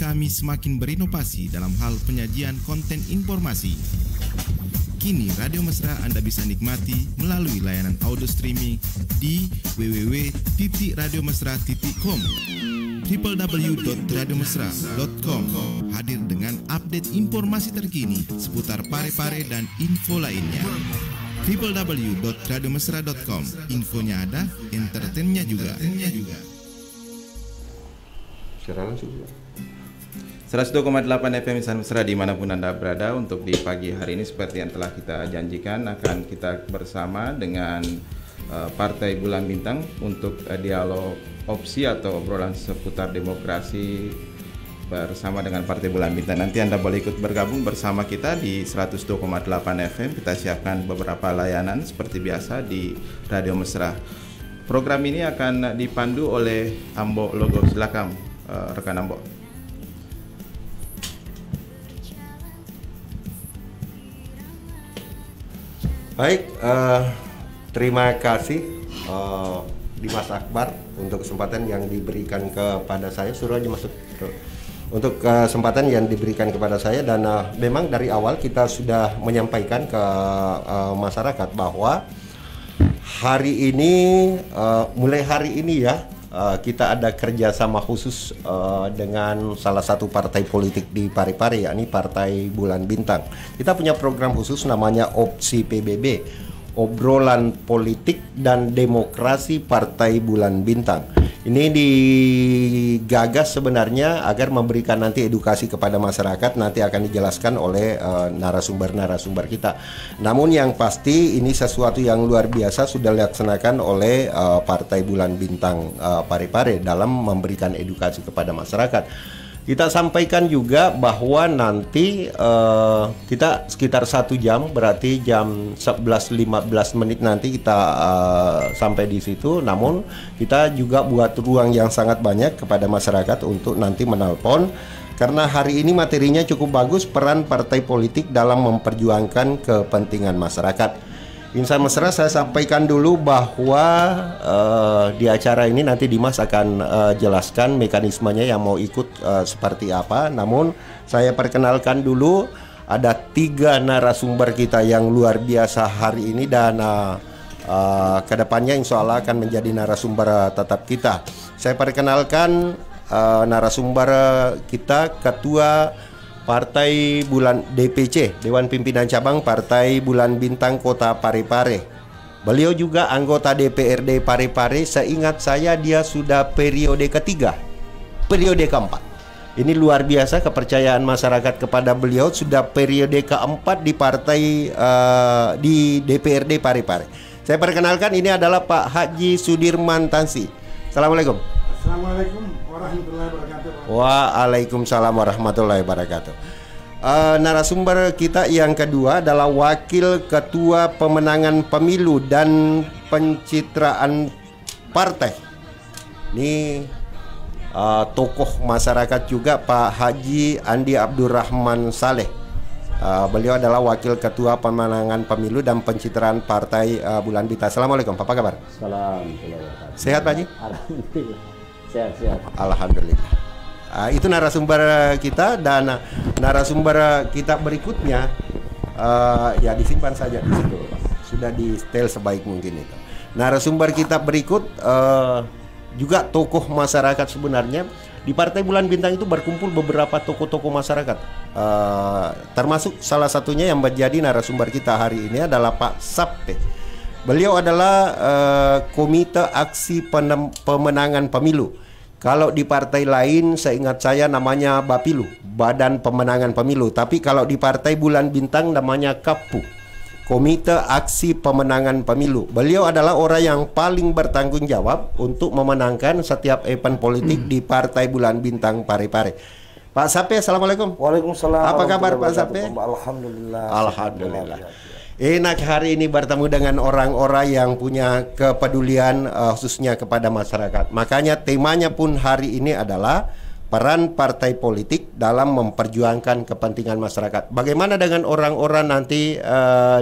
kami semakin berinovasi dalam hal penyajian konten informasi. Kini Radio Mesra Anda bisa nikmati melalui layanan audio streaming di www.radiomesra.com. www.radiomesra.com hadir dengan update informasi terkini seputar Parepare dan info lainnya. www.radiomesra.com, infonya ada, entertainnya juga. 102,8 FM Insan Mesra dimanapun Anda berada. Untuk di pagi hari ini seperti yang telah kita janjikan, akan kita bersama dengan Partai Bulan Bintang untuk dialog opsi atau obrolan seputar demokrasi bersama dengan Partai Bulan Bintang. Nanti Anda boleh ikut bergabung bersama kita di 102,8 FM. Kita siapkan beberapa layanan seperti biasa di Radio Mesra. Program ini akan dipandu oleh Ambo Logo. Silakan rekan Ambo. Baik, terima kasih Dimas Akbar untuk kesempatan yang diberikan kepada saya. Suruh aja masuk. Untuk kesempatan yang diberikan kepada saya, dan memang dari awal kita sudah menyampaikan ke masyarakat bahwa hari ini, mulai hari ini ya, kita ada kerjasama khusus dengan salah satu partai politik di Parepare, yakni Partai Bulan Bintang. Kita punya program khusus namanya Opsi PBB, Obrolan Politik dan Demokrasi Partai Bulan Bintang. Ini digagas sebenarnya agar memberikan nanti edukasi kepada masyarakat, nanti akan dijelaskan oleh narasumber-narasumber kita. Namun yang pasti ini sesuatu yang luar biasa sudah dilaksanakan oleh Partai Bulan Bintang Parepare dalam memberikan edukasi kepada masyarakat. Kita sampaikan juga bahwa nanti kita sekitar 1 jam, berarti jam 11.15 menit nanti kita sampai di situ. Namun kita juga buat ruang yang sangat banyak kepada masyarakat untuk nanti menelpon. Karena hari ini materinya cukup bagus, peran partai politik dalam memperjuangkan kepentingan masyarakat. Insan Mesra, saya sampaikan dulu bahwa di acara ini nanti Dimas akan jelaskan mekanismenya yang mau ikut seperti apa. Namun saya perkenalkan dulu ada 3 narasumber kita yang luar biasa hari ini, dan kedepannya insya Allah akan menjadi narasumber tetap kita. Saya perkenalkan narasumber kita, Ketua Partai Bulan DPC, Dewan Pimpinan Cabang Partai Bulan Bintang Kota Parepare. Beliau juga anggota DPRD Parepare. Seingat saya dia sudah periode ketiga, periode keempat. Ini luar biasa kepercayaan masyarakat kepada beliau. Sudah periode keempat di partai di DPRD Parepare. Saya perkenalkan, ini adalah Pak Haji Sudirman Tansi. Assalamualaikum. Assalamualaikum warahmatullahi wabarakatuh. Waalaikumsalam warahmatullahi wabarakatuh. Narasumber kita yang kedua adalah Wakil Ketua Pemenangan Pemilu dan Pencitraan Partai. Ini tokoh masyarakat juga, Pak Haji Andi Abdurrahman Saleh. Beliau adalah Wakil Ketua Pemenangan Pemilu dan Pencitraan Partai Bulan Bintang. Assalamualaikum, apa kabar? Salam. Sehat Pak Haji? Alhamdulillah. Sehat. Alhamdulillah. Itu narasumber kita, dan narasumber kita berikutnya ya disimpan saja di situ. Sudah di setel sebaik mungkin itu. Narasumber kita berikut juga tokoh masyarakat sebenarnya. Di Partai Bulan Bintang itu berkumpul beberapa tokoh-tokoh masyarakat. Termasuk salah satunya yang menjadi narasumber kita hari ini adalah Pak Sappe. Beliau adalah Komite Aksi Pemenangan Pemilu. Kalau di partai lain seingat saya namanya Bapilu, Badan Pemenangan Pemilu. Tapi kalau di Partai Bulan Bintang namanya KAPU, Komite Aksi Pemenangan Pemilu. Beliau adalah orang yang paling bertanggung jawab untuk memenangkan setiap event politik di Partai Bulan Bintang Parepare. Pak Sape, assalamualaikum. Waalaikumsalam. Apa kabar Pak Sape? Alhamdulillah. Alhamdulillah. Enak hari ini bertemu dengan orang-orang yang punya kepedulian khususnya kepada masyarakat. Makanya temanya pun hari ini adalah peran partai politik dalam memperjuangkan kepentingan masyarakat. Bagaimana dengan orang-orang nanti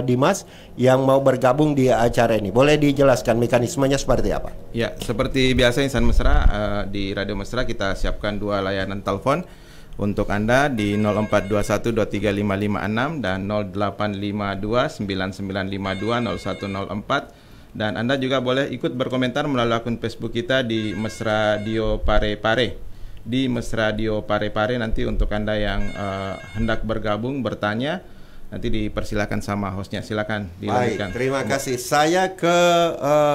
Dimas yang mau bergabung di acara ini? Boleh dijelaskan mekanismenya seperti apa? Ya, seperti biasa Insan Mesra, di Radio Mesra kita siapkan 2 layanan telepon. Untuk Anda di 0421235556 dan 085299520104, dan Anda juga boleh ikut berkomentar melalui akun Facebook kita di Mesradio Parepare. Di Mesradio Parepare nanti untuk Anda yang hendak bergabung bertanya, nanti dipersilakan sama hostnya. Silakan dilanjutkan. Baik, terima kasih. Saya ke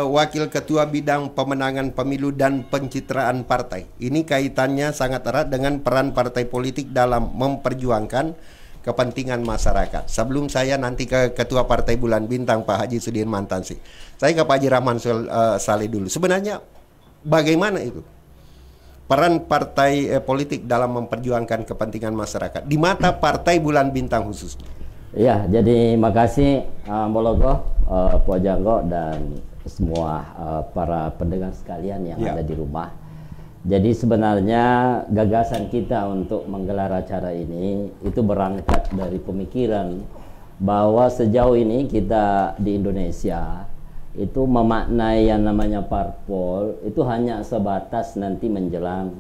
Wakil Ketua Bidang Pemenangan Pemilu dan Pencitraan Partai. Ini kaitannya sangat erat dengan peran partai politik dalam memperjuangkan kepentingan masyarakat. Sebelum saya nanti ke Ketua Partai Bulan Bintang Pak Haji Sudirman Tansi, saya ke Pak Haji Rahman Saleh dulu. Sebenarnya bagaimana itu peran partai politik dalam memperjuangkan kepentingan masyarakat di mata Partai Bulan Bintang khususnya? Ya, jadi makasih Mbologo, Pojanggo dan semua para pendengar sekalian yang ada di rumah. Jadi sebenarnya gagasan kita untuk menggelar acara ini itu berangkat dari pemikiran bahwa sejauh ini kita di Indonesia itu memaknai yang namanya parpol itu hanya sebatas nanti menjelang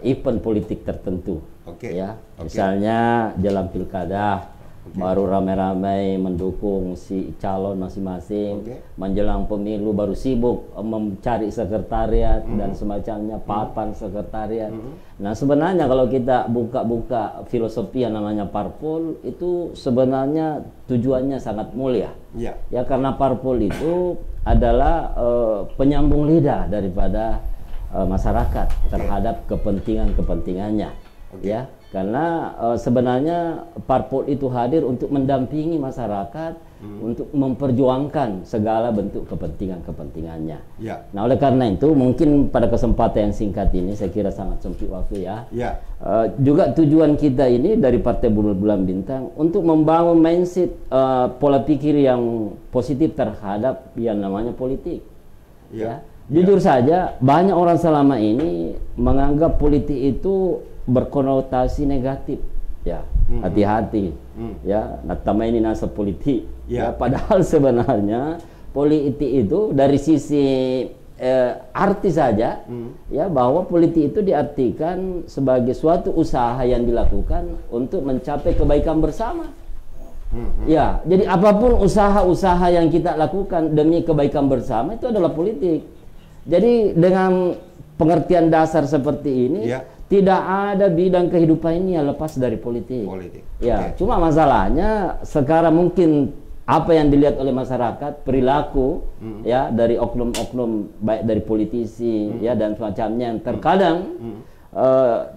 event politik tertentu. Ya, misalnya jelang pilkada baru ramai-ramai mendukung si calon masing-masing, menjelang pemilu baru sibuk mencari sekretariat dan semacamnya, papan sekretariat. Nah sebenarnya kalau kita buka-buka filosofi yang namanya parpol itu sebenarnya tujuannya sangat mulia. Ya karena parpol itu adalah penyambung lidah daripada masyarakat terhadap kepentingan-kepentingannya. Ya, karena sebenarnya parpol itu hadir untuk mendampingi masyarakat untuk memperjuangkan segala bentuk kepentingan-kepentingannya. Nah, oleh karena itu mungkin pada kesempatan yang singkat ini saya kira sangat sempit waktu ya. Juga tujuan kita ini dari Partai Bulan Bintang untuk membangun mindset pola pikir yang positif terhadap yang namanya politik. Jujur saja banyak orang selama ini menganggap politik itu berkonotasi negatif, ya hati-hati, ya natama ini nasa politik, ya padahal sebenarnya politik itu dari sisi arti saja, ya bahwa politik itu diartikan sebagai suatu usaha yang dilakukan untuk mencapai kebaikan bersama. Ya, jadi apapun usaha-usaha yang kita lakukan demi kebaikan bersama itu adalah politik. Jadi dengan pengertian dasar seperti ini. Tidak ada bidang kehidupan ini yang lepas dari politik. Ya, cuma masalahnya sekarang mungkin apa yang dilihat oleh masyarakat, perilaku ya dari oknum-oknum baik dari politisi ya dan semacamnya yang terkadang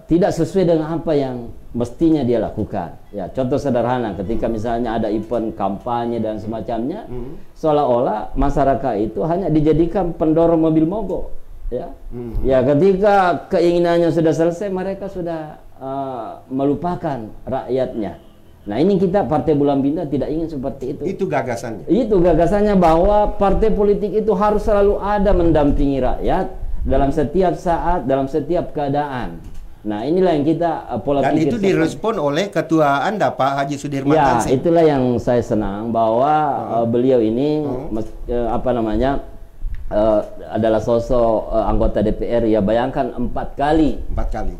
tidak sesuai dengan apa yang mestinya dia lakukan. Ya, contoh sederhana ketika misalnya ada event kampanye dan semacamnya, seolah-olah masyarakat itu hanya dijadikan pendorong mobil mogok. Ya, ketika keinginannya sudah selesai, mereka sudah melupakan rakyatnya. Nah, ini kita Partai Bulan Bintang tidak ingin seperti itu. Itu gagasannya. Itu gagasannya bahwa partai politik itu harus selalu ada mendampingi rakyat dalam setiap saat, dalam setiap keadaan. Nah, inilah yang kita pola pikir. Dan itu direspon oleh ketua Anda Pak Haji Sudirman Tansi. Ya, itulah yang saya senang bahwa beliau ini apa namanya? Adalah sosok anggota DPR. Ya bayangkan 4 kali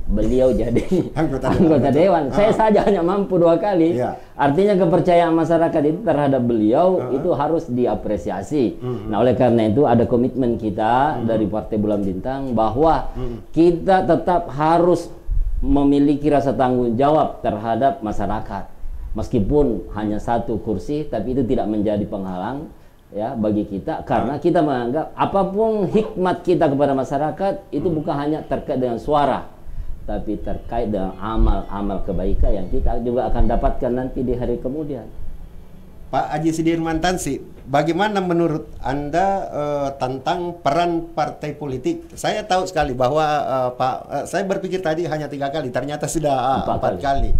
beliau jadi anggota dewan. Saya saja hanya mampu 2 kali. Artinya kepercayaan masyarakat itu terhadap beliau itu harus diapresiasi. Nah, oleh karena itu ada komitmen kita dari Partai Bulan Bintang bahwa kita tetap harus memiliki rasa tanggung jawab terhadap masyarakat. Meskipun hanya 1 kursi, tapi itu tidak menjadi penghalang ya bagi kita, karena kita menganggap apapun hikmat kita kepada masyarakat itu bukan hanya terkait dengan suara, tapi terkait dengan amal-amal kebaikan yang kita juga akan dapatkan nanti di hari kemudian. Pak Haji Sudirman Tansi, bagaimana menurut Anda tentang peran partai politik? Saya tahu sekali bahwa saya berpikir tadi hanya 3 kali, ternyata sudah 4 kali.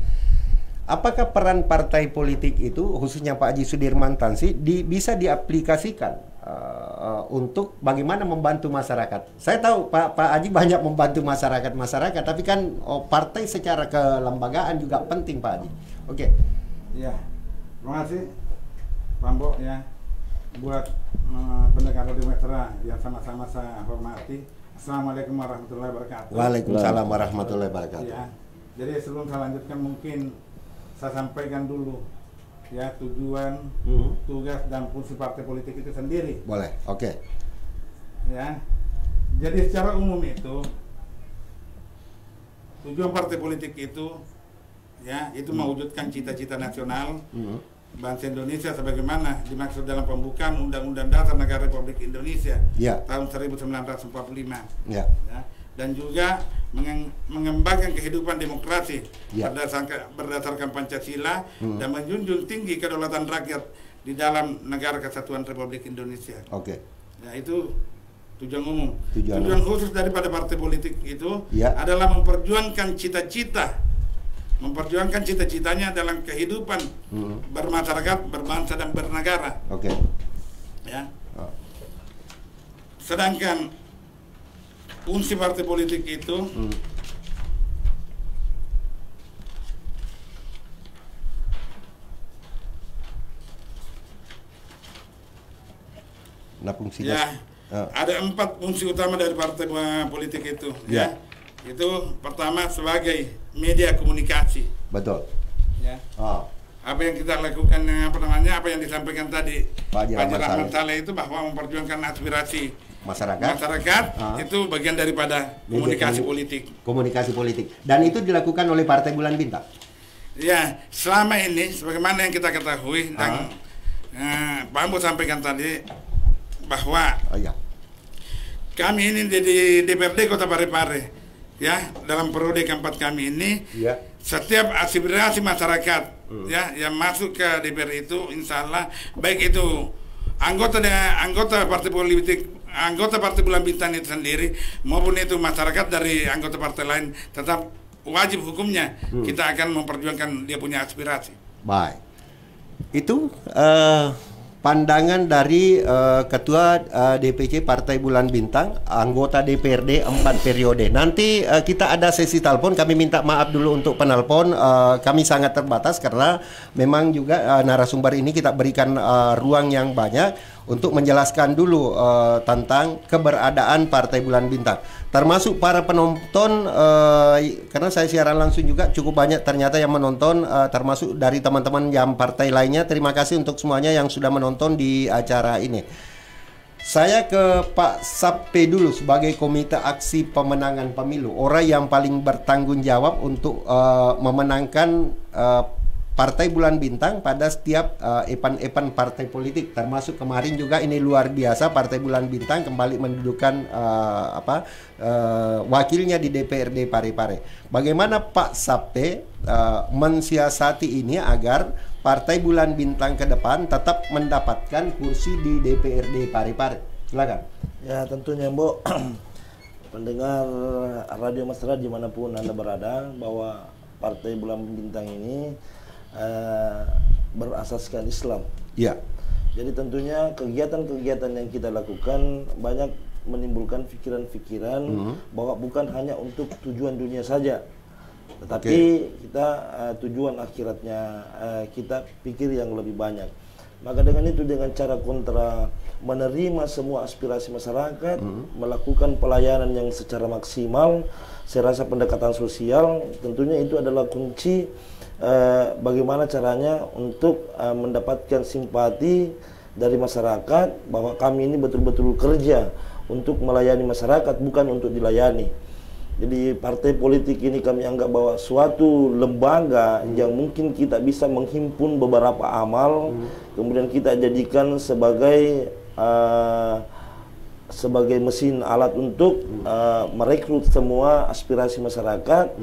Apakah peran partai politik itu, khususnya Pak Haji Sudirman Tansi, bisa diaplikasikan untuk bagaimana membantu masyarakat? Saya tahu Pak Haji banyak membantu masyarakat, tapi kan partai secara kelembagaan juga penting, Pak Haji. Ya, terima kasih Pak Mbok ya, buat pendengar Radio Mesra yang sama-sama saya hormati. Assalamualaikum warahmatullahi wabarakatuh. Waalaikumsalam warahmatullahi wabarakatuh. Ya. Jadi sebelum saya lanjutkan mungkin saya sampaikan dulu ya tujuan, tugas dan fungsi partai politik itu sendiri. Boleh, oke. Ya, jadi secara umum itu tujuan partai politik itu ya itu mewujudkan cita-cita nasional bangsa Indonesia sebagaimana dimaksud dalam pembukaan Undang-Undang Dasar Negara Republik Indonesia tahun 1945. Ya, dan juga mengembangkan kehidupan demokrasi berdasarkan Pancasila dan menjunjung tinggi kedaulatan rakyat di dalam negara kesatuan Republik Indonesia. Oke. Ya, itu tujuan umum. Tujuan khusus daripada partai politik itu adalah memperjuangkan cita-citanya dalam kehidupan bermasyarakat, berbangsa dan bernegara. Oke. Ya. Sedangkan fungsi partai politik itu ada 4 fungsi utama dari partai politik itu. Ya. Itu pertama sebagai media komunikasi. Betul. Ya. Apa yang kita lakukan, apa yang disampaikan tadi Pak Rahmat Saleh itu bahwa memperjuangkan aspirasi masyarakat itu bagian daripada komunikasi politik. Komunikasi politik. Dan itu dilakukan oleh Partai Bulan Bintang. Ya, selama ini sebagaimana yang kita ketahui dan Pak Ambo sampaikan tadi bahwa kami ini di DPRD Kota Parepare, ya, dalam periode keempat kami ini, setiap aspirasi masyarakat ya yang masuk ke DPR itu, insya Allah baik itu anggota partai politik, anggota Partai Bulan Bintang itu sendiri maupun itu masyarakat dari anggota partai lain, tetap wajib hukumnya kita akan memperjuangkan dia punya aspirasi. Baik, itu pandangan dari Ketua DPC Partai Bulan Bintang, anggota DPRD 4 periode. Nanti kita ada sesi telepon, kami minta maaf dulu untuk penelpon, kami sangat terbatas karena memang juga narasumber ini kita berikan ruang yang banyak untuk menjelaskan dulu tentang keberadaan Partai Bulan Bintang. Termasuk para penonton, karena saya siaran langsung juga cukup banyak ternyata yang menonton, termasuk dari teman-teman yang partai lainnya. Terima kasih untuk semuanya yang sudah menonton di acara ini. Saya ke Pak Sappe dulu sebagai Komite Aksi Pemenangan Pemilu, orang yang paling bertanggung jawab untuk memenangkan Partai Bulan Bintang pada setiap event-event partai politik, termasuk kemarin juga ini luar biasa, Partai Bulan Bintang kembali mendudukan wakilnya di DPRD Parepare. Bagaimana Pak Sappe mensiasati ini agar Partai Bulan Bintang ke depan tetap mendapatkan kursi di DPRD Parepare? Silakan. Ya, tentunya Mbok, pendengar Radio Mesra dimanapun Anda berada, bahwa Partai Bulan Bintang ini berasaskan Islam. Ya. Jadi tentunya kegiatan-kegiatan yang kita lakukan banyak menimbulkan pikiran-pikiran bahwa bukan hanya untuk tujuan dunia saja, tetapi kita tujuan akhiratnya kita pikir yang lebih banyak. Maka dengan itu, dengan cara kontra menerima semua aspirasi masyarakat, melakukan pelayanan yang secara maksimal, saya rasa pendekatan sosial tentunya itu adalah kunci bagaimana caranya untuk mendapatkan simpati dari masyarakat bahwa kami ini betul-betul kerja untuk melayani masyarakat, bukan untuk dilayani. Jadi partai politik ini kami anggap bahwa suatu lembaga yang mungkin kita bisa menghimpun beberapa amal, kemudian kita jadikan sebagai mesin alat untuk merekrut semua aspirasi masyarakat.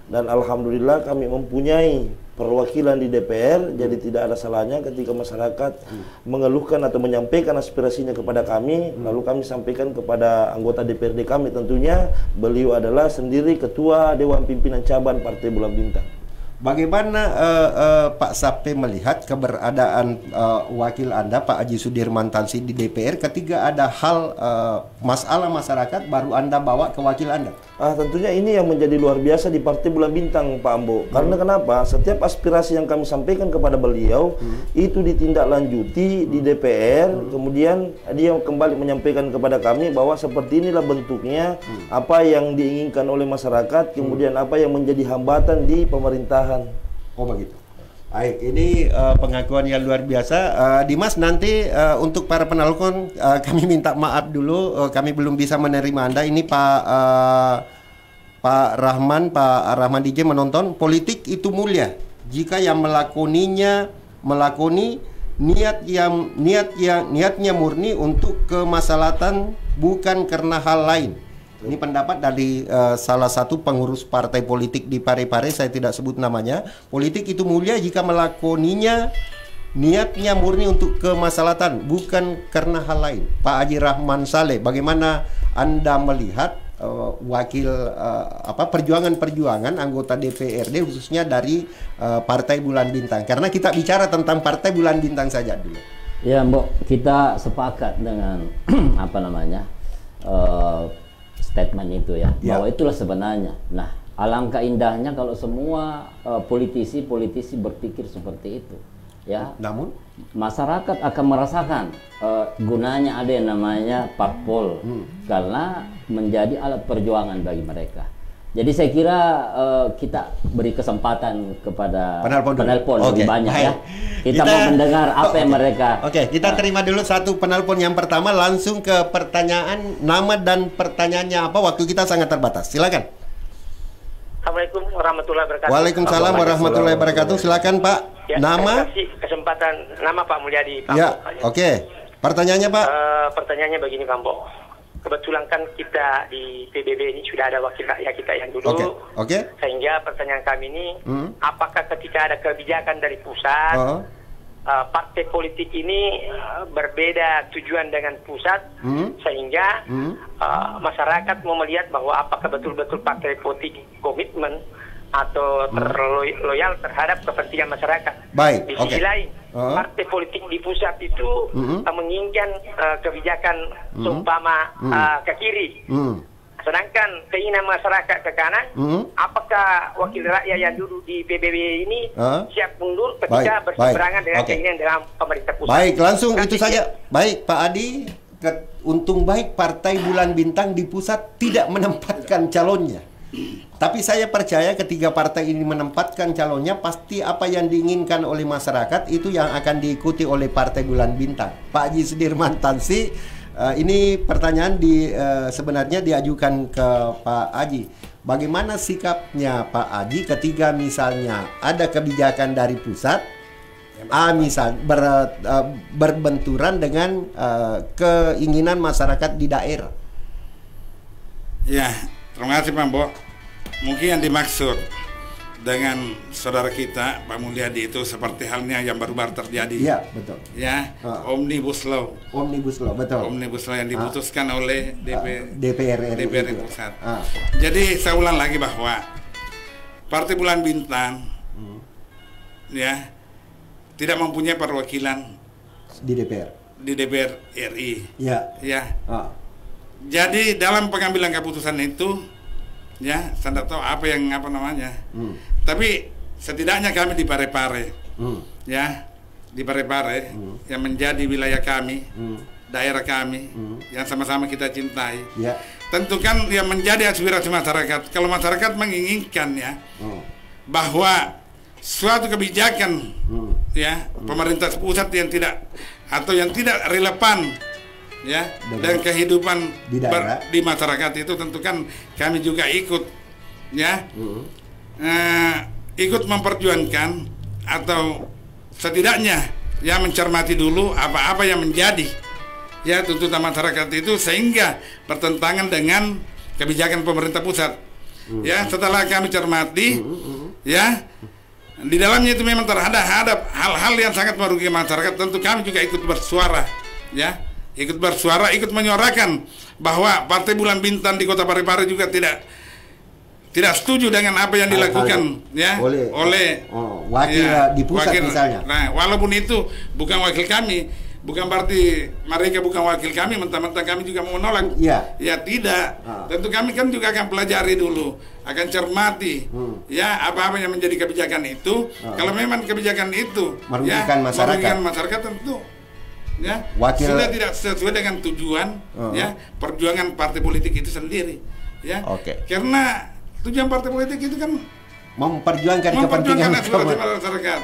Dan alhamdulillah kami mempunyai perwakilan di DPR, jadi tidak ada salahnya ketika masyarakat mengeluhkan atau menyampaikan aspirasinya kepada kami, lalu kami sampaikan kepada anggota DPRD kami. Tentunya beliau adalah sendiri Ketua Dewan Pimpinan Cabang Partai Bulan Bintang. bagaimana Pak Sape melihat keberadaan wakil Anda Pak Haji Sudirman Tansi di DPR ketika ada hal masalah masyarakat baru Anda bawa ke wakil Anda? Tentunya ini yang menjadi luar biasa di Partai Bulan Bintang, Pak Ambo. Karena kenapa? Setiap aspirasi yang kami sampaikan kepada beliau itu ditindaklanjuti di DPR, kemudian dia kembali menyampaikan kepada kami bahwa seperti inilah bentuknya, apa yang diinginkan oleh masyarakat, kemudian apa yang menjadi hambatan di pemerintahan. Oh begitu. Baik, ini pengakuan yang luar biasa. Dimas, nanti untuk para penelpon kami minta maaf dulu, kami belum bisa menerima Anda. Ini Pak Rahman DJ menonton. Politik itu mulia jika yang melakoninya niatnya murni untuk kemaslahatan, bukan karena hal lain. Ini pendapat dari salah satu pengurus partai politik di Parepare, saya tidak sebut namanya. Politik itu mulia jika melakoninya niatnya murni untuk kemaslahatan, bukan karena hal lain. Pak Haji Rahman Saleh, bagaimana Anda melihat perjuangan-perjuangan anggota DPRD khususnya dari Partai Bulan Bintang? Karena kita bicara tentang Partai Bulan Bintang saja dulu. Ya, Mbok, kita sepakat dengan statement itu ya, bahwa itulah sebenarnya. Nah, alangkah indahnya kalau semua politisi berpikir seperti itu, ya. Namun masyarakat akan merasakan gunanya ada yang namanya parpol, karena menjadi alat perjuangan bagi mereka. Jadi saya kira kita beri kesempatan kepada penelpon lebih banyak ya. Kita mau mendengar apa yang mereka. Kita terima dulu satu penelpon yang pertama, langsung ke pertanyaan, nama dan pertanyaannya apa. Waktu kita sangat terbatas. Silakan. Assalamualaikum warahmatullahi wabarakatuh. Waalaikumsalam warahmatullahi wabarakatuh. Silakan Pak. Ya, nama? Kasih kesempatan, nama Pak Mulyadi. Ya. Pertanyaannya Pak. Pertanyaannya begini Pak Mbok. Kebetulan kan kita di PBB ini sudah ada wakil rakyat kita yang dulu. Sehingga pertanyaan kami ini, apakah ketika ada kebijakan dari pusat, partai politik ini berbeda tujuan dengan pusat, sehingga masyarakat mau melihat bahwa apakah betul-betul partai politik komitmen atau terloyal terhadap kepentingan masyarakat. Baik. Di sisi lain, partai politik di pusat itu menginginkan kebijakan seumpama ke kiri. Sedangkan keinginan masyarakat ke kanan, apakah wakil rakyat yang duduk di PBB ini siap mundur ketika berseberangan dengan keinginan dalam pemerintah pusat? Baik, langsung itu saja. Baik, Pak Adi, untung baik Partai Bulan Bintang di pusat tidak menempatkan calonnya. Tapi saya percaya ketika partai ini menempatkan calonnya, pasti apa yang diinginkan oleh masyarakat itu yang akan diikuti oleh Partai Bulan Bintang. Pak Haji Sudirman Tansi, ini pertanyaan sebenarnya diajukan ke Pak Haji. Bagaimana sikapnya Pak Haji ketika misalnya ada kebijakan dari pusat, berbenturan dengan keinginan masyarakat di daerah? Ya, terima kasih Pak Mbok. Mungkin yang dimaksud dengan saudara kita Pak Mulyadi itu seperti halnya yang baru-baru terjadi. Iya, betul. Ya, Omnibus Law. Omnibus Law, betul. Omnibus Law yang diputuskan oleh DPR pusat. Jadi saya ulang lagi bahwa Partai Bulan Bintang ya tidak mempunyai perwakilan di DPR. Di DPR RI. Ya. Ya. Jadi dalam pengambilan keputusan itu, ya, saya tidak tahu apa namanya. Tapi setidaknya kami di Parepare, ya, di Parepare yang menjadi wilayah kami, daerah kami, yang sama-sama kita cintai. Ya. Tentu kan yang menjadi aspirasi masyarakat. Kalau masyarakat menginginkan ya bahwa suatu kebijakan ya pemerintah pusat yang tidak relevan ya dan kehidupan di masyarakat itu, tentu kan kami juga ikut ya ikut memperjuangkan atau setidaknya ya mencermati dulu apa-apa yang menjadi ya tuntutan masyarakat itu sehingga bertentangan dengan kebijakan pemerintah pusat. Ya, setelah kami cermati ya di dalamnya itu memang terhadap hal-hal yang sangat merugikan masyarakat, tentu kami juga ikut bersuara ya. Ikut bersuara, ikut menyuarakan bahwa Partai Bulan Bintang di Kota Parepare juga tidak tidak setuju dengan apa yang dilakukan ya oleh wakil di pusat misalnya. Nah, walaupun itu bukan wakil kami, bukan berarti mereka bukan wakil kami, mentang-mentang kami juga mau menolak. Ya tidak. Tentu kami kan juga akan pelajari dulu, akan cermati ya apa-apa yang menjadi kebijakan itu. Kalau memang kebijakan itu merugikan masyarakat tentu ya sudah tidak sesuai dengan tujuan ya perjuangan partai politik itu sendiri ya. Karena tujuan partai politik itu kan memperjuangkan kepentingan masyarakat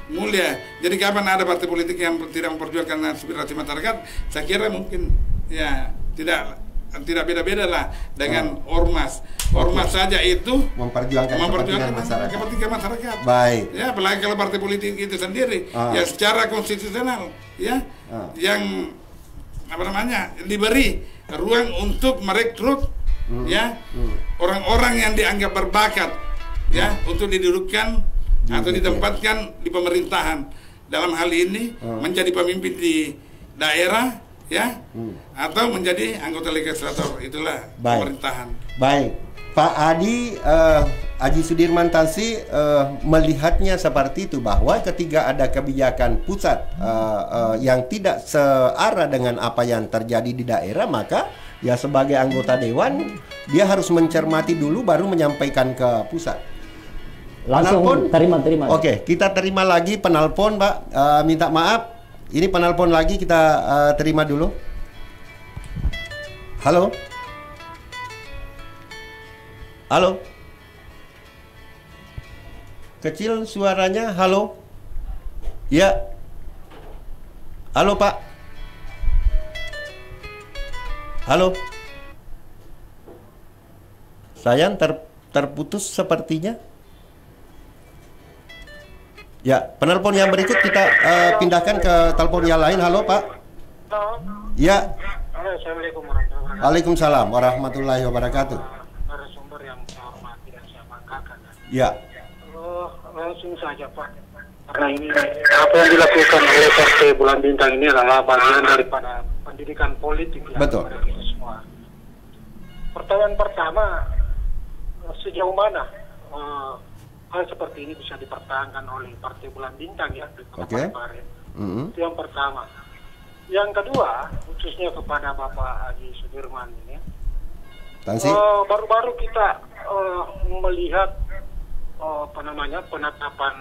mulia. Jadi kapan ada partai politik yang tidak memperjuangkan aspirasi masyarakat, saya kira mungkin ya tidak beda-beda lah dengan ormas. Ormas saja itu memperjuangkan kepentingan masyarakat. Baik. Ya, apalagi kalau partai politik itu sendiri ya secara konstitusional ya yang apa namanya diberi ruang untuk merekrut ya orang-orang yang dianggap berbakat ya untuk didudukkan atau ditempatkan di pemerintahan, dalam hal ini menjadi pemimpin di daerah ya atau menjadi anggota legislator, itulah pemerintahan. Baik, Pak Haji Sudirman Tansi melihatnya seperti itu, bahwa ketika ada kebijakan pusat yang tidak searah dengan apa yang terjadi di daerah, maka ya sebagai anggota dewan dia harus mencermati dulu baru menyampaikan ke pusat. Langsung terima. Oke, kita terima lagi penelpon, Pak. Minta maaf, ini penelpon lagi, kita terima dulu. Halo. Halo. Kecil suaranya. Halo. Ya. Halo, Pak. Halo. Sayang, terputus sepertinya. Ya, penelpon yang berikut kita pindahkan ke telepon yang lain. Halo, Pak. Halo. Ya. Halo, Assalamualaikum warahmatullahi wabarakatuh. Waalaikumsalam warahmatullahi wabarakatuh. Narasumber yang saya hormati dan saya banggakan. Ya. Langsung saja, Pak. Karena ini apa yang dilakukan oleh Partai Bulan Bintang ini adalah bagian daripada pendidikan politik yang kepada kita semua. Pertanyaan pertama, sejauh mana hal seperti ini bisa dipertahankan oleh Partai Bulan Bintang ya di kemarin. Itu yang pertama. Yang kedua, khususnya kepada Bapak Haji Sudirman ini, baru-baru kita melihat penetapan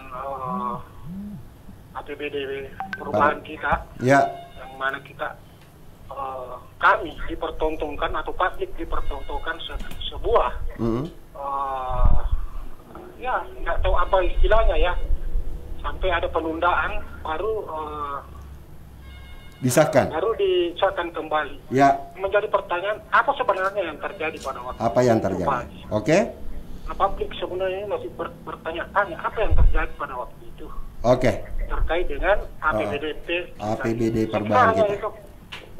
APBD perubahan kita, yang mana kita kami dipertontonkan atau publik dipertontonkan sebuah ya nggak tahu apa istilahnya ya, sampai ada penundaan baru disahkan kembali. Ya. Menjadi pertanyaan, apa sebenarnya yang terjadi pada waktu apa yang terjadi? Oke. Nah, publik sebenarnya masih bertanya-tanya apa yang terjadi pada waktu itu. Oke. Terkait dengan APBD perubahan kita.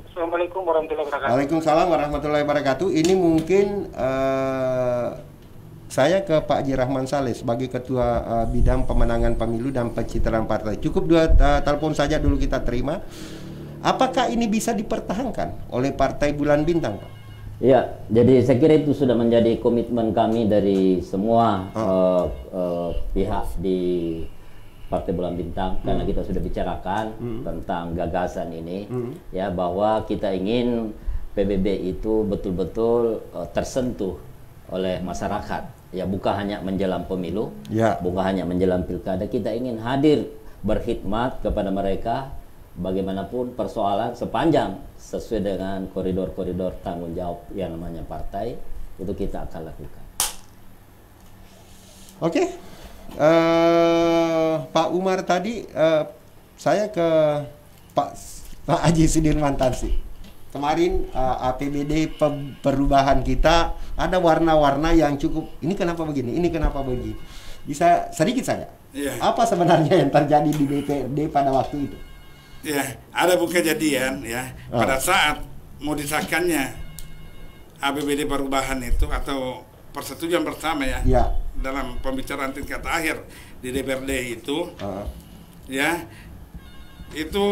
Assalamualaikum warahmatullahi wabarakatuh. Waalaikumsalam warahmatullahi wabarakatuh. Ini mungkin saya ke Pak Haji Rahman Saleh sebagai Ketua Bidang Pemenangan Pemilu dan Pencitraan Partai. Cukup 2 telepon saja dulu kita terima. Apakah ini bisa dipertahankan oleh Partai Bulan Bintang, Pak? Ya, jadi saya kira itu sudah menjadi komitmen kami dari semua pihak di Partai Bulan Bintang, karena kita sudah bicarakan tentang gagasan ini, ya, bahwa kita ingin PBB itu betul-betul tersentuh oleh masyarakat, ya, bukan hanya menjelang pemilu, bukan hanya menjelang pilkada. Kita ingin hadir berkhidmat kepada mereka bagaimanapun persoalan, sepanjang sesuai dengan koridor-koridor tanggung jawab yang namanya partai, itu kita akan lakukan. Oke. Pak Umar tadi, saya ke Pak Haji Sudirman Tansi. Kemarin APBD perubahan kita ada warna-warna yang cukup, ini kenapa begini, ini kenapa begini. Bisa sedikit saja. Apa sebenarnya yang terjadi di DPRD pada waktu itu? Ya, ada kejadian ya pada saat mau disahkannya APBD perubahan itu atau persetujuan bersama ya, dalam pembicaraan tingkat akhir di DPRD itu, ya, itu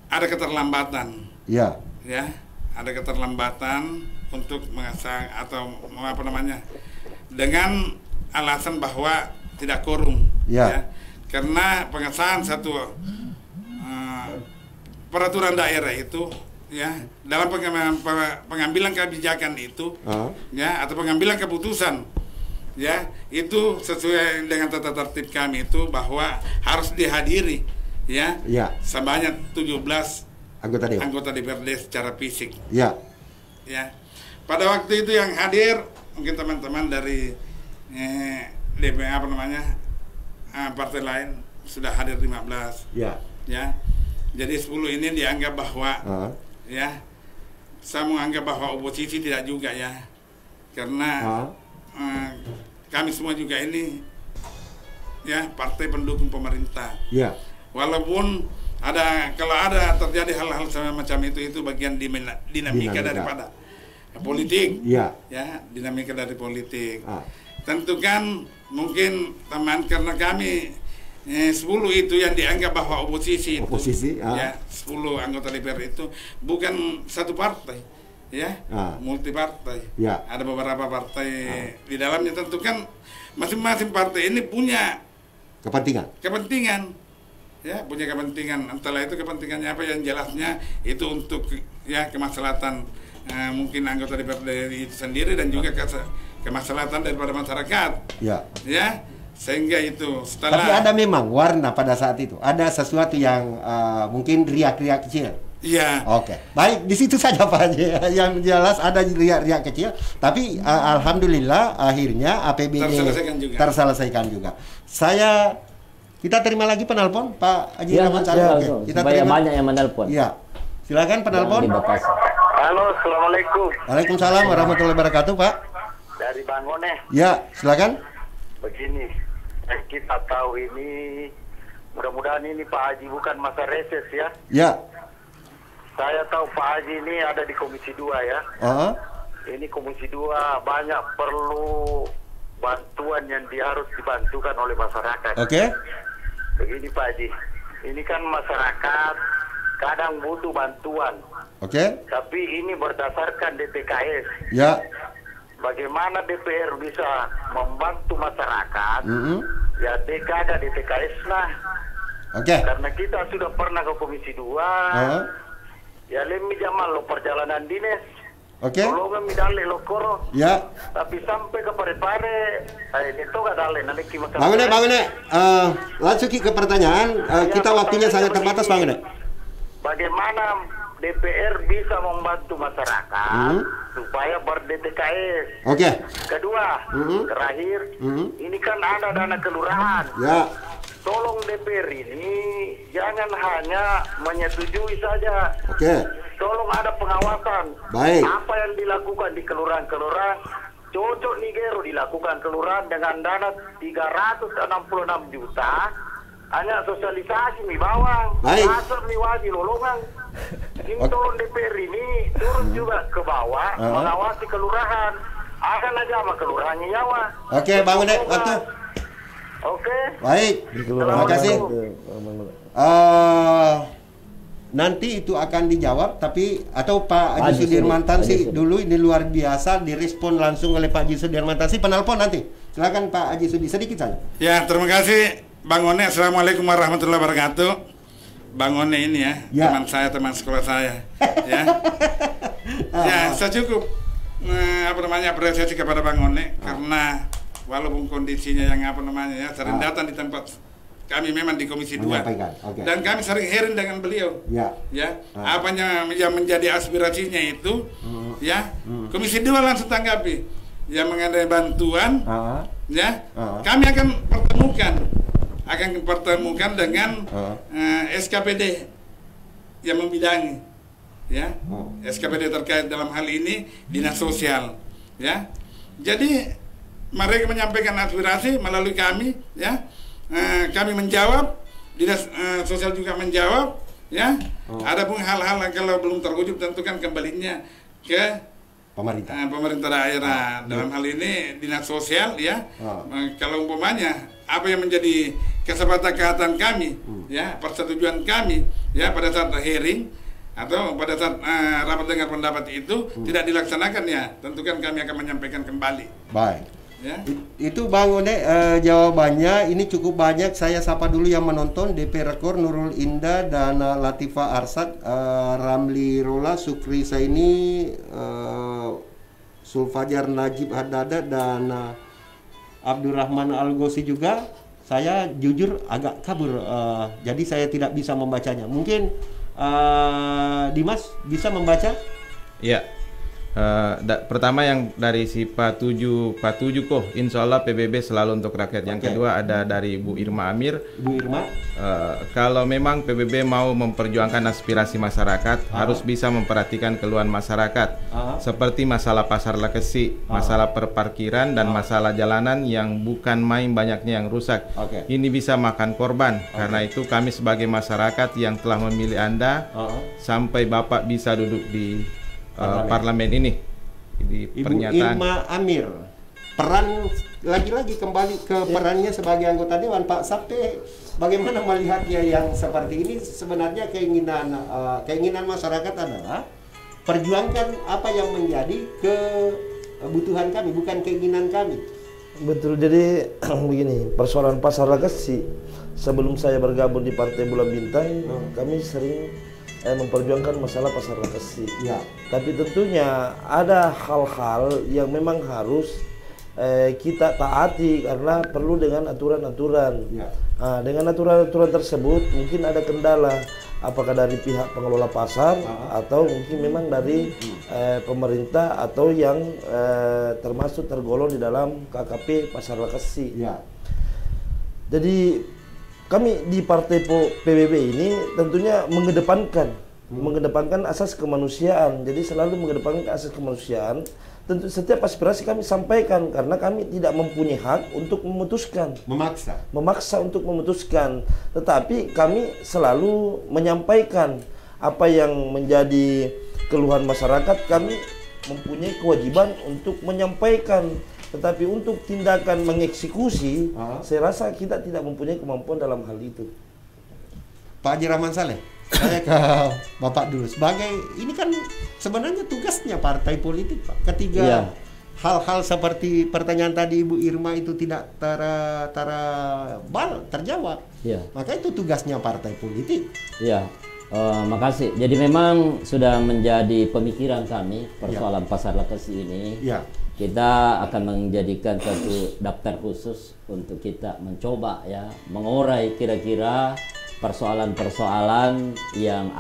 ada keterlambatan. Ya, ada keterlambatan untuk mengasah atau apa namanya dengan alasan bahwa tidak quorum, ya. Karena pengesahan satu peraturan daerah itu, ya, dalam pengambilan kebijakan itu, ya, atau pengambilan keputusan, ya, itu sesuai dengan tata tertib kami itu bahwa harus dihadiri, ya, sebanyak 17 anggota DPRD secara fisik, ya. Pada waktu itu yang hadir mungkin teman-teman dari partai lain sudah hadir 15, ya. Jadi 10 ini dianggap bahwa, ya, saya menganggap bahwa oposisi tidak juga, ya, karena kami semua juga ini, ya, partai pendukung pemerintah. Walaupun kalau ada terjadi hal-hal semacam itu bagian dinamika daripada politik, ya, dinamika dari politik. Tentu kan mungkin teman, karena kami 10 itu yang dianggap bahwa oposisi, ya, 10 anggota DPR itu bukan satu partai, ya, multi partai, ada beberapa partai di dalamnya. Tentu kan masing-masing partai ini punya kepentingan, ya, punya kepentingan. Entahlah itu kepentingannya apa, yang jelasnya itu untuk, ya, kemaslahatan mungkin anggota DPRD itu sendiri dan juga kemaslahatan daripada masyarakat, ya, sehingga itu setelah. Tapi ada memang warna pada saat itu, ada sesuatu yang mungkin riak-riak kecil. Iya. Oke, baik, di situ saja Pak Haji. Yang jelas ada riak-riak kecil, tapi alhamdulillah akhirnya APBD terselesaikan juga. Kita terima lagi penelpon Pak Haji Rahman Sari. Kita terima banyak yang menelpon. Iya. Silakan penelpon. Halo, assalamualaikum. Waalaikumsalam warahmatullahi wabarakatuh, Pak. Dari Bangone. Ya, silakan. Begini, kita tahu ini, mudah-mudahan ini Pak Haji bukan masa reses, ya. Ya. Saya tahu Pak Haji ini ada di Komisi 2, ya. Ini Komisi 2 banyak perlu bantuan yang harus dibantukan oleh masyarakat. Oke. Begini Pak Haji, ini kan masyarakat kadang butuh bantuan. Oke. Tapi ini berdasarkan DTKS. Ya. Bagaimana DPR bisa membantu masyarakat? Ya ada DTKS lah. Oke. Karena kita sudah pernah ke Komisi 2. Ya lemi jaman lo perjalanan dinas. Oke. Kalau kami dalek lo koro. Ya. Tapi sampai ke pare-pare, itu gak dalek nanti kita. Bang Une, langsung ke pertanyaan. Kita waktunya sangat terbatas, Bang Une. Bagaimana DPR bisa membantu masyarakat supaya ber-DTKS? Oke. Kedua, terakhir, ini kan ada dana kelurahan. Ya. Tolong DPR ini jangan hanya menyetujui saja. Oke. Tolong ada pengawasan. Baik. Apa yang dilakukan di kelurahan-kelurahan, cocok Nigero dilakukan kelurahan dengan dana 366 juta. Hanya sosialisasi mi bawang, masuk mi wajib lolongan. Ini tolong DPR ini turun juga ke bawah, mengawasi kelurahan. Akan aja sama kelurahannya nyawa. Oke, Bang Une, waktu. Oke. Baik, terima kasih. Nanti itu akan dijawab, tapi atau Pak Haji Sudirman Tansi dulu, ini luar biasa direspon langsung oleh Pak Haji Sudirman Tansi. Penelpon nanti. Silakan Pak Haji Sudirman, sedikit saja. Ya, terima kasih. Bang One, assalamualaikum warahmatullahi wabarakatuh. Bang One ini, ya, teman saya, teman sekolah saya, ya. Ya, saya cukup apresiasi kepada Bang One karena walaupun kondisinya yang sering datang di tempat kami memang di Komisi 2 dan kami sering hearing dengan beliau, ya, apanya yang menjadi aspirasinya itu, ya, Komisi 2 langsung tanggapi, yang mengenai bantuan, ya, kami akan pertemukan dengan SKPD yang membidangi, ya, SKPD terkait dalam hal ini dinas sosial, ya. Jadi mereka menyampaikan aspirasi melalui kami, ya, kami menjawab, dinas sosial juga menjawab, ya. Adapun hal-hal kalau belum terwujud tentu kan kembalinya ke pemerintah daerah, dalam hal ini dinas sosial, ya. Kalau umpamanya apa yang menjadi kesepakatan kami, ya, persetujuan kami, ya, pada saat hearing atau pada saat rapat dengar pendapat itu tidak dilaksanakan, ya, tentu kan kami akan menyampaikan kembali. Baik. Ya. Itu Bang Ode jawabannya ini cukup banyak. Saya sapa dulu yang menonton. DP Rekor, Nurul Indah, Dana Latifa Arsad, Ramli Rola, Sukri Saini, Sulfajar Najib Hadada, dan Abdurrahman Al-Ghosi juga. Saya jujur agak kabur, jadi saya tidak bisa membacanya. Mungkin Dimas bisa membaca? Iya. Pertama yang dari si Pak Tujuh kok, insya Allah PBB selalu untuk rakyat. Yang kedua ada dari Bu Irma Amir. Bu Irma, kalau memang PBB mau memperjuangkan aspirasi masyarakat, harus bisa memperhatikan keluhan masyarakat, seperti masalah pasar Lekesi, masalah perparkiran, dan masalah jalanan yang bukan main banyaknya yang rusak. Ini bisa makan korban. Karena itu kami sebagai masyarakat yang telah memilih Anda, sampai Bapak bisa duduk di parlemen ini, di Ibu pernyataan. Irma Amir, peran lagi-lagi kembali ke perannya sebagai anggota dewan. Pak Sapte, bagaimana melihatnya yang seperti ini? Sebenarnya keinginan masyarakat adalah perjuangkan apa yang menjadi kebutuhan kami, bukan keinginan kami. Betul, jadi begini, persoalan pasar Lekesi sebelum saya bergabung di Partai Bulan Bintang, kami sering memperjuangkan masalah pasar Lekesi. Ya. Tapi tentunya ada hal-hal yang memang harus kita taati karena perlu dengan aturan-aturan. Ya. Dengan aturan-aturan tersebut mungkin ada kendala, apakah dari pihak pengelola pasar atau mungkin memang dari pemerintah atau yang termasuk tergolong di dalam KKP pasar Lekesi. Ya. Jadi kami di Partai PBB ini tentunya mengedepankan asas kemanusiaan. Jadi selalu mengedepankan asas kemanusiaan. Tentu setiap aspirasi kami sampaikan karena kami tidak mempunyai hak untuk memutuskan. Memaksa untuk memutuskan. Tetapi kami selalu menyampaikan apa yang menjadi keluhan masyarakat. Kami mempunyai kewajiban untuk menyampaikan. Tetapi untuk tindakan mengeksekusi, saya rasa kita tidak mempunyai kemampuan dalam hal itu. Pak Haji Rahman Saleh, saya ke Bapak dulu. Sebagai ini kan sebenarnya tugasnya partai politik, Pak. Ketika hal-hal seperti pertanyaan tadi Ibu Irma itu tidak terjawab, maka itu tugasnya partai politik. Iya. Makasih. Jadi memang sudah menjadi pemikiran kami persoalan pasar Lekesi ini. Kita akan menjadikan satu daftar khusus untuk kita mencoba mengurai kira-kira persoalan-persoalan yang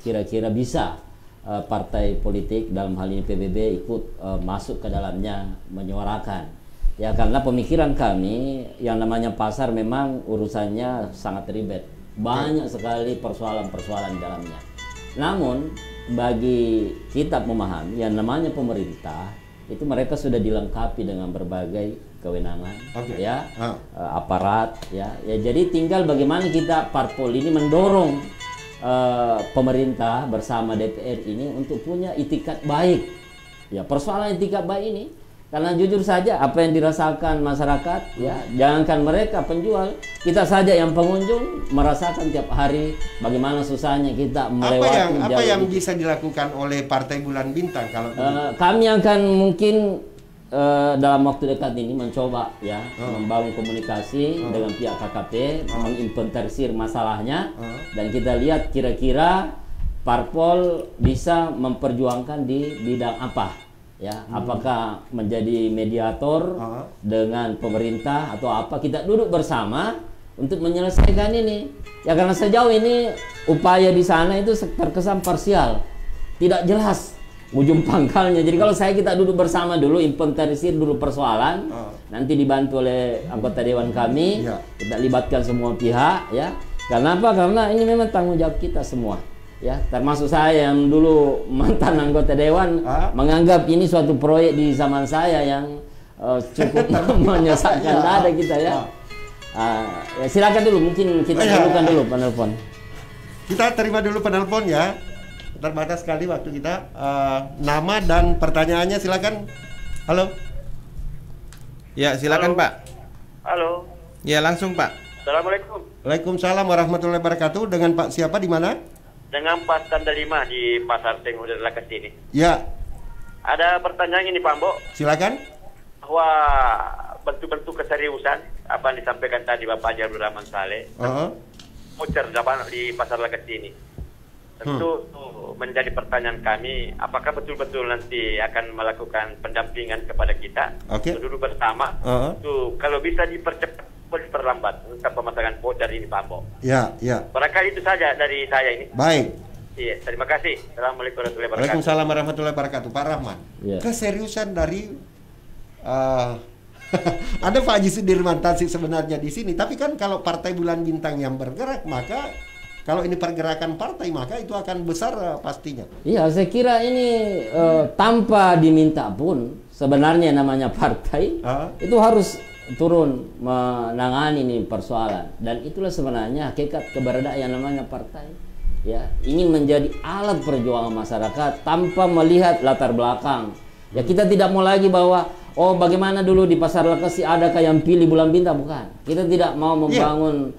kira-kira bisa partai politik dalam hal ini PBB ikut masuk ke dalamnya menyuarakan. Ya, karena pemikiran kami yang namanya pasar memang urusannya sangat ribet. Banyak sekali persoalan-persoalan di dalamnya. Namun bagi kita memahami yang namanya pemerintah itu mereka sudah dilengkapi dengan berbagai kewenangan, aparat, jadi tinggal bagaimana kita parpol ini mendorong pemerintah bersama DPR ini untuk punya itikat baik. Ya, persoalan itikat baik ini karena jujur saja apa yang dirasakan masyarakat, jangankan mereka penjual, kita saja yang pengunjung merasakan tiap hari bagaimana susahnya kita melewati. Apa yang bisa dilakukan oleh Partai Bulan Bintang kalau kami akan mungkin dalam waktu dekat ini mencoba membangun komunikasi dengan pihak KKP, menginventarisir masalahnya, dan kita lihat kira-kira parpol bisa memperjuangkan di bidang apa. Apakah menjadi mediator dengan pemerintah atau apa, kita duduk bersama untuk menyelesaikan ini. Ya, karena sejauh ini upaya di sana itu terkesan parsial, tidak jelas ujung pangkalnya. Jadi kalau kita duduk bersama dulu, inventarisir dulu persoalan, nanti dibantu oleh anggota dewan kami, kita libatkan semua pihak, Karena apa? Karena ini memang tanggung jawab kita semua. Termasuk saya yang dulu mantan anggota dewan menganggap ini suatu proyek di zaman saya yang cukup menyesakkan dada kita silakan dulu, mungkin kita dulukan dulu penelpon. Kita terima dulu penelpon ya. Terbatas sekali waktu kita. Nama dan pertanyaannya silakan. Halo. Ya, silakan. Halo. Pak. Halo. Ya, langsung Pak. Assalamualaikum. Waalaikumsalam warahmatullahi wabarakatuh. Dengan Pak siapa di mana? Dengan Pak Tanda 5 di Pasar Tengah Lekesi ini. Ya. Ada pertanyaan ini Pak Ambo. Silakan. bahwa bentuk-bentuk keseriusan apa yang disampaikan tadi Bapak Haji Abdul Rahman Saleh muncul di Pasar Lekesi ini. Tentu menjadi pertanyaan kami, apakah betul-betul nanti akan melakukan pendampingan kepada kita duduk bersama kalau bisa dipercepat, diperlambat untuk pemasangan voucher ini Pak Ambo. Ya. Barangkali itu saja dari saya ini. Baik. Iya, terima kasih. Assalamualaikum warahmatullahi wabarakatuh. Waalaikumsalam warahmatullahi wabarakatuh. Pak Rahman, keseriusan dari ada Pak Haji Sudirman Tansih sebenarnya di sini, tapi kan kalau Partai Bulan Bintang yang bergerak, maka kalau ini pergerakan partai maka itu akan besar pastinya. Iya, saya kira ini tanpa diminta pun sebenarnya namanya partai itu harus turun menangani ini persoalan, dan itulah sebenarnya hakikat keberadaan yang namanya partai. Ya, ingin menjadi alat perjuangan masyarakat tanpa melihat latar belakang. Ya, kita tidak mau lagi bahwa bagaimana dulu di Pasar Lekesi adakah yang pilih Bulan Bintang, bukan. Kita tidak mau membangun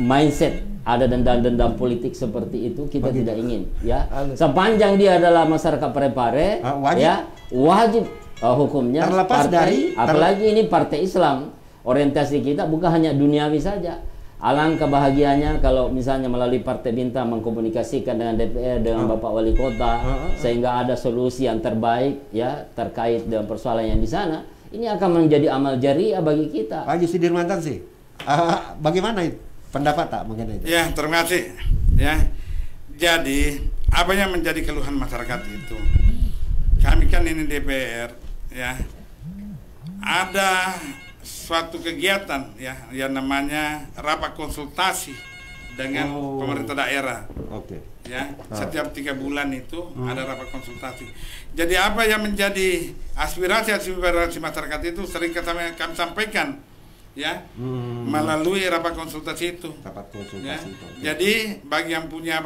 mindset ada dendam-dendam politik seperti itu, kita tidak ingin, ya. Sepanjang dia adalah masyarakat Parepare, wajib hukumnya terlepas partai, apalagi ini partai Islam. Orientasi kita bukan hanya duniawi saja. Alangkah bahagianya kalau misalnya melalui Partai Bintang mengkomunikasikan dengan DPR, dengan Bapak Wali Kota, sehingga ada solusi yang terbaik ya terkait dengan persoalan yang di sana. Ini akan menjadi amal jariah bagi kita. Pak Haji Sudirman Tansih, bagaimana pendapat tak mengenai itu? Ya, terima kasih. Ya, jadi apa yang menjadi keluhan masyarakat itu? Kami kan ini DPR, ya, ada suatu kegiatan ya yang namanya rapat konsultasi dengan pemerintah daerah. Ya, setiap 3 bulan itu ada rapat konsultasi. Jadi apa yang menjadi aspirasi masyarakat itu sering kami sampaikan ya melalui rapat konsultasi itu. Ya. Jadi bagi yang punya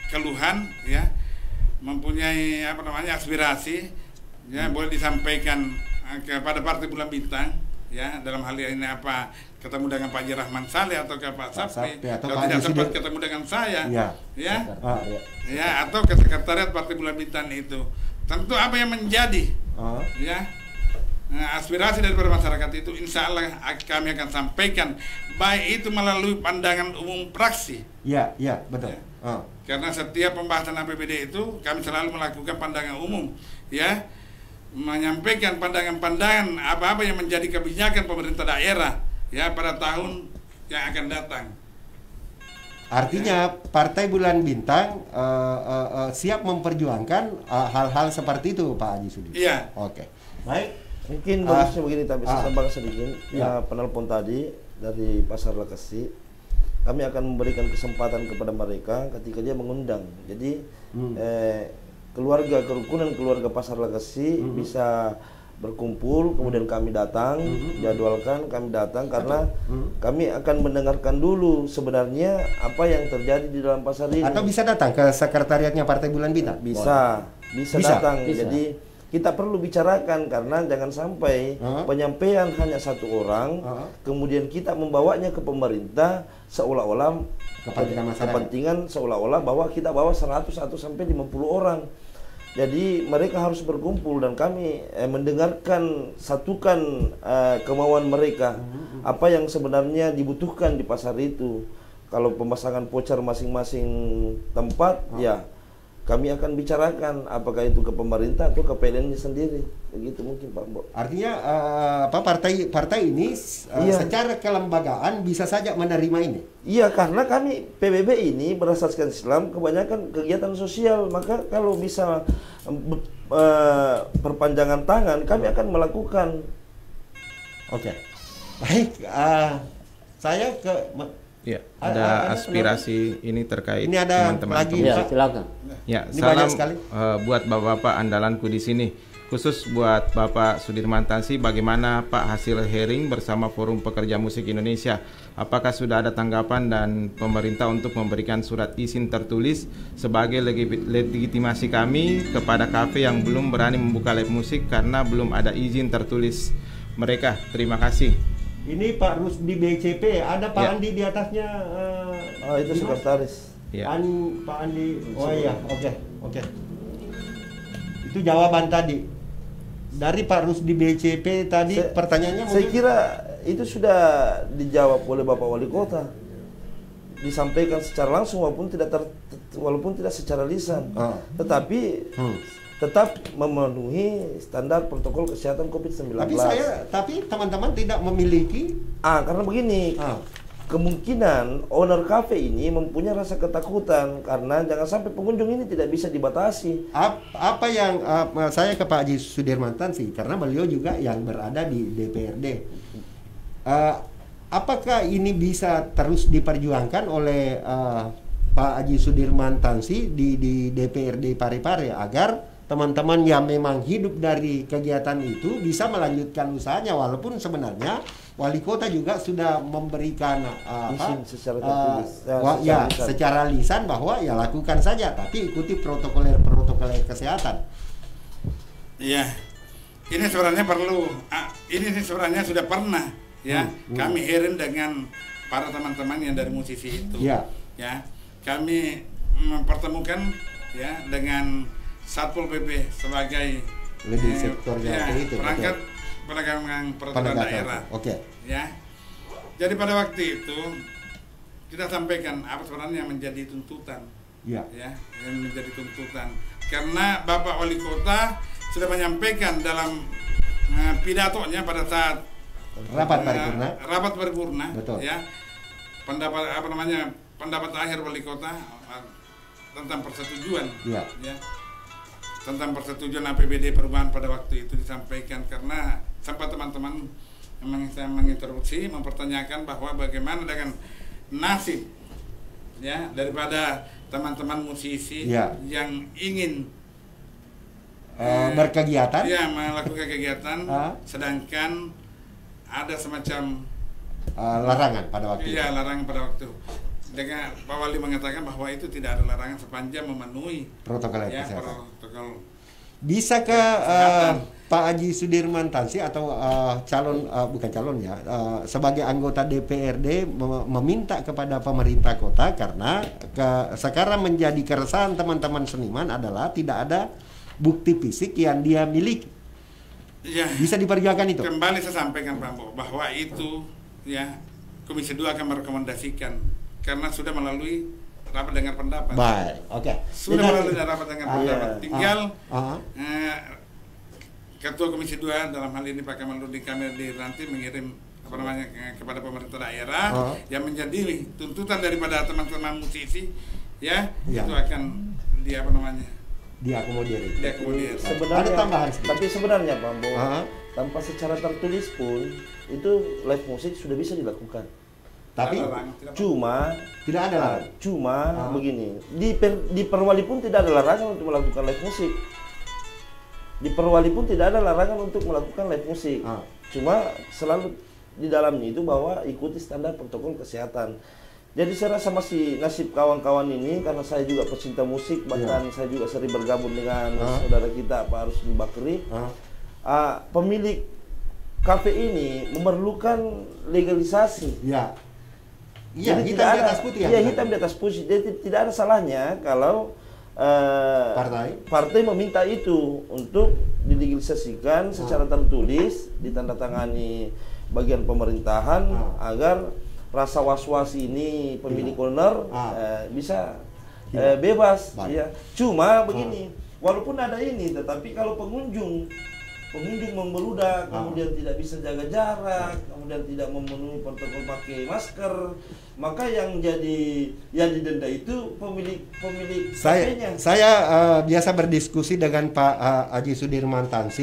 keluhan ya, mempunyai aspirasi ya, boleh disampaikan kepada Partai Bulan Bintang ya, dalam hal ini ketemu dengan Pak Haji Rahman Saleh atau ke Pak Sapri, kalau tidak sempat ketemu dengan saya atau ke sekretariat Partai Bulan Bintang itu. Tentu apa yang menjadi aspirasi dari masyarakat itu insya Allah kami akan sampaikan, baik itu melalui pandangan umum fraksi. Iya, betul. Karena setiap pembahasan APBD itu kami selalu melakukan pandangan umum ya, menyampaikan pandangan-pandangan apa-apa yang menjadi kebijakan pemerintah daerah ya pada tahun yang akan datang. Artinya Partai Bulan Bintang siap memperjuangkan hal-hal seperti itu, Pak Haji Sudirman. Iya. Oke. Baik. Mungkin bagusnya begini, tapi saya tambahkan sedikit. Penelpon tadi dari Pasar Lekesi, kami akan memberikan kesempatan kepada mereka ketika dia mengundang. Jadi kerukunan keluarga Pasar Lekesi bisa berkumpul, kemudian kami datang, jadwalkan kami datang, karena kami akan mendengarkan dulu sebenarnya apa yang terjadi di dalam pasar ini. Atau bisa datang ke sekretariatnya Partai Bulan Bintang? Bisa datang. Jadi kita perlu bicarakan, karena jangan sampai penyampaian hanya satu orang, kemudian kita membawanya ke pemerintah seolah-olah kepentingan seolah-olah bahwa kita bawa 100 atau sampai 50 orang. Jadi mereka harus berkumpul dan kami mendengarkan, satukan kemauan mereka, apa yang sebenarnya dibutuhkan di pasar itu. Kalau pemasangan voucher masing-masing tempat, ya kami akan bicarakan apakah itu ke pemerintah atau ke PLN-nya sendiri. Begitu mungkin Pak Bo. Artinya partai ini secara kelembagaan bisa saja menerima ini. Iya, karena kami PBB ini berasaskan Islam, kebanyakan kegiatan sosial, maka kalau bisa perpanjangan tangan kami akan melakukan. Oke. Baik, saya ke ya, ada aspirasi ini terkait ini ada teman-teman. Lagi, ya, silakan. Ya, ini salam buat bapak-bapak andalanku di sini. Khusus buat Bapak Sudirman Tansih, bagaimana Pak hasil hearing bersama Forum Pekerja Musik Indonesia? Apakah sudah ada tanggapan dan pemerintah untuk memberikan surat izin tertulis sebagai legitimasi kami kepada kafe yang belum berani membuka live musik karena belum ada izin tertulis mereka? Terima kasih. Ini Pak Rusdi BCP, ada Pak Andi di atasnya. Itu sekretaris. Ya. Pak Andi, oh iya, oke. Itu jawaban tadi dari Pak Rusdi BCP tadi. Pertanyaannya saya kira itu sudah dijawab oleh Bapak Wali Kota, disampaikan secara langsung walaupun tidak secara lisan, tetapi tetap memenuhi standar protokol kesehatan COVID-19. Tapi teman-teman tidak memiliki. Karena begini, kemungkinan owner cafe ini mempunyai rasa ketakutan karena jangan sampai pengunjung ini tidak bisa dibatasi. Apa yang saya ke Pak Haji Sudirmantan sih, karena beliau juga yang berada di DPRD. Apakah ini bisa terus diperjuangkan oleh Pak Haji Sudirmantan sih di DPRD Parepare agar teman-teman yang memang hidup dari kegiatan itu bisa melanjutkan usahanya, walaupun sebenarnya Wali Kota juga sudah memberikan secara lisan bahwa ya lakukan saja, tapi ikuti protokoler kesehatan. Iya, ini sebenarnya perlu. Ini sebenarnya sudah pernah ya. Kami hearing dengan para teman-teman yang dari musisi itu. Ya, kami mempertemukan ya dengan Satpol PP sebagai perangkat penegakan peraturan daerah. Ya. Jadi pada waktu itu kita sampaikan apa sebenarnya yang menjadi tuntutan. Ya, yang menjadi tuntutan. Karena Bapak Wali Kota sudah menyampaikan dalam pidatonya pada saat rapat paripurna. Ya. Pendapat akhir Wali Kota tentang persetujuan. Ya. Tentang persetujuan APBD perubahan pada waktu itu disampaikan, karena sempat teman-teman saya menginterupsi mempertanyakan bahwa bagaimana dengan nasib ya daripada teman-teman musisi yang ingin berkegiatan, melakukan kegiatan, sedangkan ada semacam larangan pada waktu itu. Larangan pada waktu. Dengan Pak Wali mengatakan bahwa itu tidak ada larangan sepanjang memenuhi protokol kesehatan. Bisa ke Pak Haji Sudirmantan sih atau bukan calon ya, sebagai anggota DPRD meminta kepada pemerintah kota, karena sekarang menjadi keresahan teman-teman seniman adalah tidak ada bukti fisik yang dia miliki. Ya, bisa diperjuangkan itu. Kembali saya sampaikan Pak Bo, bahwa itu ya Komisi 2 akan merekomendasikan karena sudah melalui rapat dengar pendapat. Baik, oke. Sudah melalui rapat dengar pendapat. Tinggal Ketua Komisi 2 dalam hal ini Pak Kamaludin Kamil nanti mengirim kepada pemerintah daerah yang menjadi tuntutan daripada teman-teman musisi itu akan diakomodir. Sebenarnya, ada tambahan tapi sebenarnya Pak Ambo, tanpa secara tertulis pun itu live musik sudah bisa dilakukan. Tapi tidak ada begini, di Perwali pun tidak ada larangan untuk melakukan live musik. Di Perwali pun tidak ada larangan untuk melakukan live musik. Cuma selalu di dalamnya itu bahwa ikuti standar protokol kesehatan. Jadi saya rasa masih nasib kawan-kawan ini, karena saya juga pecinta musik, bahkan saya juga sering bergabung dengan saudara kita Pak Rusdi Bakri. Pemilik kafe ini memerlukan legalisasi. Jadi hitam di atas putih. Hitam di atas putih. Jadi tidak ada salahnya kalau partai meminta itu untuk dilegalisasikan secara tertulis, ditandatangani bagian pemerintahan agar rasa was-was ini pemilik owner bisa bebas. Cuma begini, walaupun ada ini, tetapi kalau pengunjung membeludak, kemudian tidak bisa jaga jarak, kemudian tidak memenuhi protokol pakai masker, maka yang didenda itu pemilik kafenya. Saya biasa berdiskusi dengan Pak Haji Sudirmantan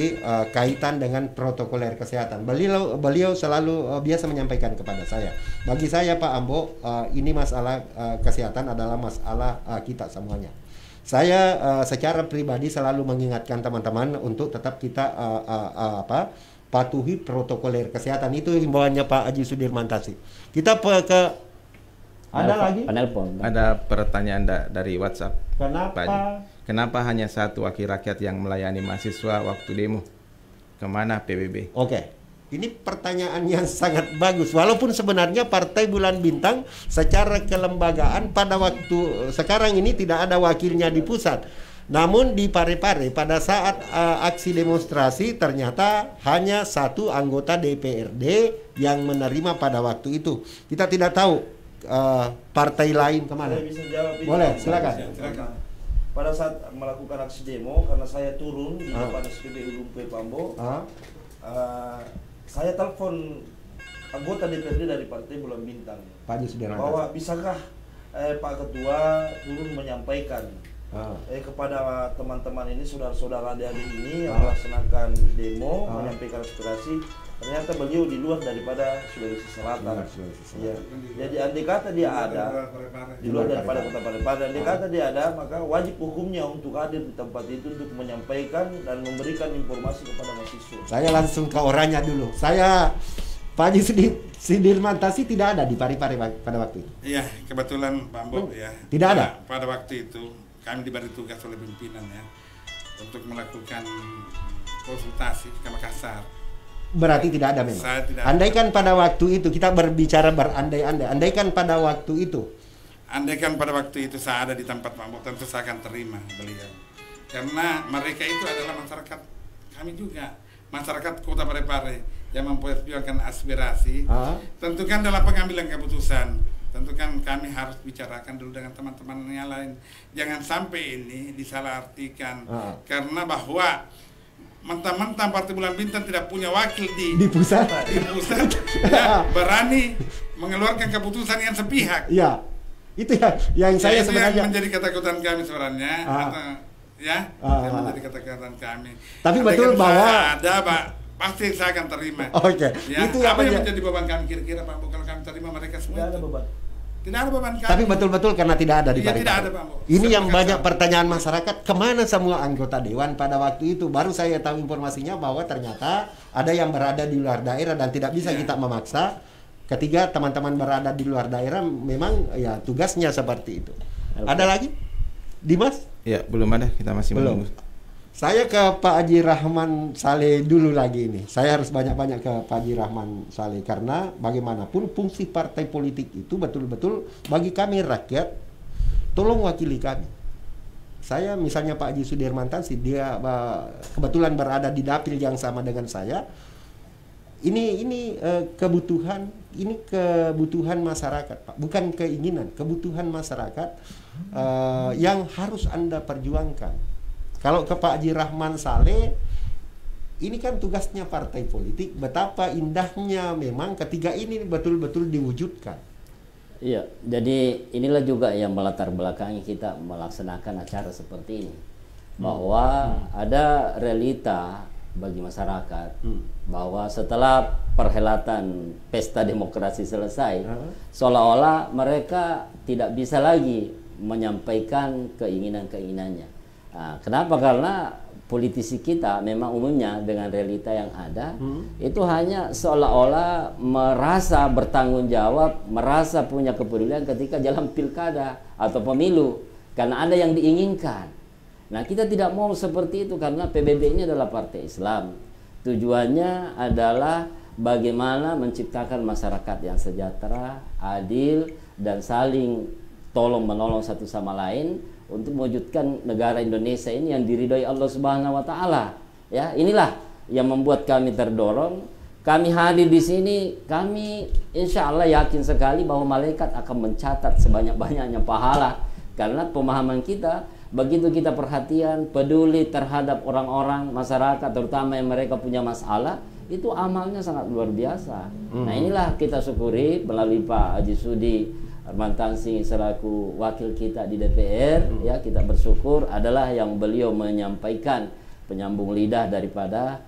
kaitan dengan protokoler kesehatan. Beliau selalu biasa menyampaikan kepada saya. Bagi saya Pak Ambo, ini masalah kesehatan adalah masalah kita semuanya. Saya secara pribadi selalu mengingatkan teman-teman untuk tetap kita patuhi protokoler kesehatan. Itu himbauannya Pak Haji Sudirmantan. Kita ada pertanyaan dari WhatsApp. Kenapa hanya satu wakil rakyat yang melayani mahasiswa waktu demo? Kemana PBB? Ini pertanyaan yang sangat bagus. Walaupun sebenarnya Partai Bulan Bintang secara kelembagaan pada waktu sekarang ini tidak ada wakilnya di pusat. Namun di Parepare pada saat aksi demonstrasi ternyata hanya satu anggota DPRD yang menerima pada waktu itu. Kita tidak tahu partai lain kemana. Saya bisa jawab ini. Boleh, silakan. Pada saat melakukan aksi demo, karena saya turun di depan SPBU Lumpe Pambo, saya telepon anggota DPRD dari Partai Bulan Bintang, Pak Haji Sudirman, bahwa bisakah Pak Ketua turun menyampaikan kepada teman-teman ini, saudara-saudara adik-adik ini yang melaksanakan demo, menyampaikan aspirasi. Ternyata beliau di luar daripada Sulawesi Selatan. Ya. Jadi andai kata dia ada di luar daripada kota Parepare, andai kata dia ada, maka wajib hukumnya untuk hadir di tempat itu untuk menyampaikan dan memberikan informasi kepada mahasiswa. Saya langsung ke orangnya dulu. Pak Haji Sudirman Tasi tidak ada di Parepare pada waktu itu. Iya, kebetulan Pak Ambo ya. Tidak ada. Pada waktu itu kami diberi tugas oleh pimpinan ya untuk melakukan konsultasi ke Makassar. Berarti tidak ada memang. Andaikan pada waktu itu kita berbicara berandai-andai. Andaikan pada waktu itu saya ada di tempat Pak Ambo, tentu saya akan terima beliau. Karena mereka itu adalah masyarakat kami juga, masyarakat Kota Parepare yang memperjuangkan aspirasi. Tentu kan dalam pengambilan keputusan, tentu kan kami harus bicarakan dulu dengan teman-teman yang lain. Jangan sampai ini disalahartikan karena bahwa mentang-mentang Partai Bulan Bintang tidak punya wakil di pusat, ya, berani mengeluarkan keputusan yang sepihak. Ya, itu yang saya sebenarnya yang menjadi ketakutan kami sebenarnya, yang menjadi ketakutan kami. Tapi betul bahwa ada Pak, pasti saya akan terima. Oke. Ya, itu apa yang menjadi beban kami kira-kira Pak? Kalau kami terima mereka semua. Tidak ada beban. Tidak ada beban kami. Tapi betul-betul karena tidak ada di Parepare. Tidak ada, Pak. Ini yang banyak pertanyaan masyarakat, kemana semua anggota dewan pada waktu itu? Baru saya tahu informasinya bahwa ternyata ada yang berada di luar daerah dan tidak bisa kita memaksa. Ketika teman-teman berada di luar daerah, memang ya tugasnya seperti itu. Ada lagi? Dimas? Ya, belum ada. Kita masih menunggu. Saya ke Pak Haji Rahman Saleh dulu lagi ini. Saya harus banyak-banyak ke Pak Haji Rahman Saleh karena bagaimanapun fungsi partai politik itu betul-betul bagi kami rakyat, tolong wakili kami. Saya misalnya Pak Haji Sudirman Tasi, dia kebetulan berada di dapil yang sama dengan saya. Ini kebutuhan masyarakat, Pak. Bukan keinginan, kebutuhan masyarakat yang harus Anda perjuangkan. Kalau ke Pak Haji Rahman Saleh, ini kan tugasnya partai politik. Betapa indahnya memang ketika ini betul-betul diwujudkan. Iya, jadi inilah juga yang melatar belakangi kita melaksanakan acara seperti ini. Bahwa ada realita bagi masyarakat bahwa setelah perhelatan pesta demokrasi selesai, seolah-olah mereka tidak bisa lagi menyampaikan keinginan-keinginannya. Nah, kenapa? Karena politisi kita memang umumnya dengan realita yang ada itu hanya seolah-olah merasa bertanggung jawab, merasa punya kepedulian ketika jalan pilkada atau pemilu karena ada yang diinginkan. Nah, kita tidak mau seperti itu karena PBB ini adalah partai Islam. Tujuannya adalah bagaimana menciptakan masyarakat yang sejahtera, adil, dan saling tolong-menolong satu sama lain untuk mewujudkan negara Indonesia ini yang diridhoi Allah Subhanahu wa taala. Ya, inilah yang membuat kami terdorong. Kami hadir di sini, kami insya Allah yakin sekali bahwa malaikat akan mencatat sebanyak-banyaknya pahala karena pemahaman kita, begitu kita perhatian, peduli terhadap orang-orang, masyarakat terutama yang mereka punya masalah, itu amalnya sangat luar biasa. Nah, inilah kita syukuri melalui Pak Haji Sudirman Tasi selaku wakil kita di DPR, ya, kita bersyukur adalah yang beliau menyampaikan penyambung lidah daripada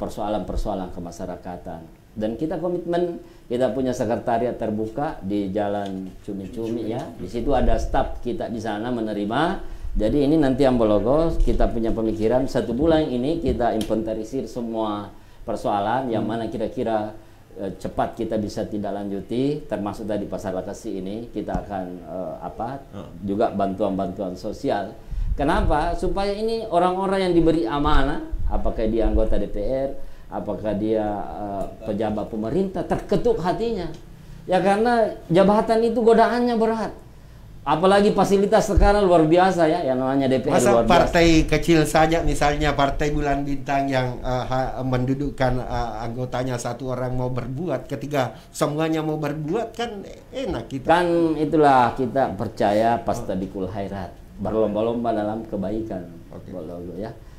persoalan-persoalan kemasyarakatan. Dan kita komitmen, kita punya sekretariat terbuka di Jalan Cumi-Cumi, ya. Di situ ada staf kita di sana menerima. Jadi ini nanti Ambologo kita punya pemikiran 1 bulan ini kita inventarisir semua persoalan yang mana kira-kira cepat kita bisa tidak lanjuti, termasuk tadi Pasar Lakasi ini kita akan juga bantuan-bantuan sosial. Kenapa? Supaya ini orang-orang yang diberi amanah, apakah dia anggota DPR, apakah dia pejabat pemerintah, terketuk hatinya. Ya karena jabatan itu godaannya berat. Apalagi fasilitas sekarang luar biasa ya, yang namanya DPR masa luar biasa. Partai kecil saja, misalnya Partai Bulan Bintang yang mendudukkan anggotanya satu orang mau berbuat, ketika semuanya mau berbuat kan enak kita. Kan itulah kita percaya pastabikul khairat, berlomba-lomba dalam kebaikan.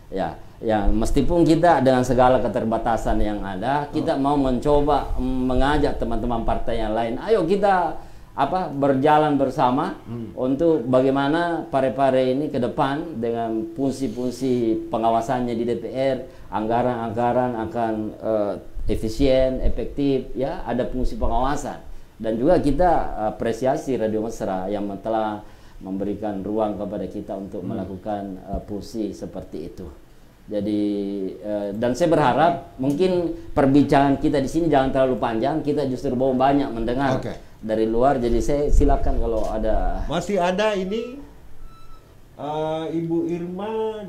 Ya. Ya, meskipun kita dengan segala keterbatasan yang ada, kita mau mencoba mengajak teman-teman partai yang lain, ayo kita berjalan bersama untuk bagaimana Parepare ini ke depan dengan fungsi-fungsi pengawasannya di DPR, anggaran-anggaran akan efisien, efektif, ya, ada fungsi pengawasan. Dan juga kita apresiasi Radio Mesra yang telah memberikan ruang kepada kita untuk melakukan fungsi seperti itu. Jadi dan saya berharap mungkin perbincangan kita di sini jangan terlalu panjang, kita justru mau banyak mendengar dari luar. Jadi saya silakan kalau ada. Masih ada ini Ibu Irma.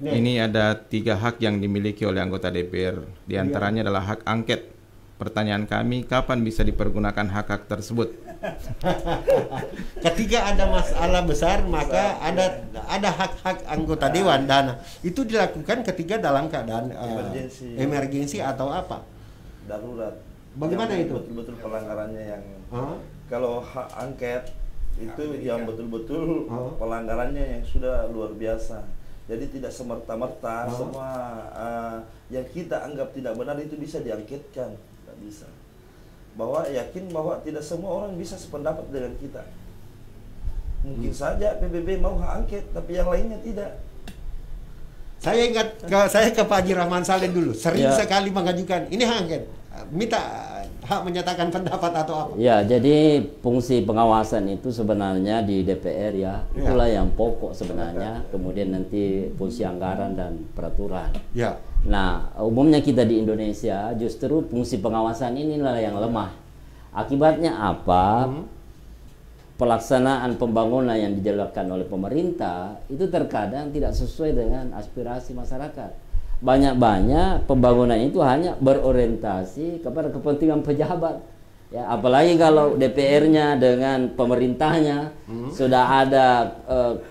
Ini ada 3 hak yang dimiliki oleh anggota DPR. Di antaranya adalah hak angket. Pertanyaan kami, kapan bisa dipergunakan hak-hak tersebut? Ketika ada masalah besar, maka ada hak-hak anggota dewan, dan itu dilakukan ketika dalam keadaan emergensi atau apa? Darurat. Bagaimana itu? Betul-betul pelanggarannya yang kalau hak angket itu yang betul-betul pelanggarannya yang sudah luar biasa. Jadi tidak semerta-merta semua yang kita anggap tidak benar itu bisa diangketkan. Bisa bahwa yakin bahwa tidak semua orang bisa sependapat dengan kita. Mungkin saja PBB mau hak angket tapi yang lainnya tidak. Saya ingat saya ke Pak Haji Rahman Saleh dulu sering sekali mengajukan ini hak angket, minta hak menyatakan pendapat atau apa. Ya, jadi fungsi pengawasan itu sebenarnya di DPR ya, itulah yang pokok sebenarnya. Kemudian nanti fungsi anggaran dan peraturan. Ya. Nah, umumnya kita di Indonesia justru fungsi pengawasan inilah yang lemah. Akibatnya apa? Pelaksanaan pembangunan yang dijalankan oleh pemerintah itu terkadang tidak sesuai dengan aspirasi masyarakat. Banyak pembangunan itu hanya berorientasi kepada kepentingan pejabat. Ya, apalagi kalau DPR-nya dengan pemerintahnya sudah ada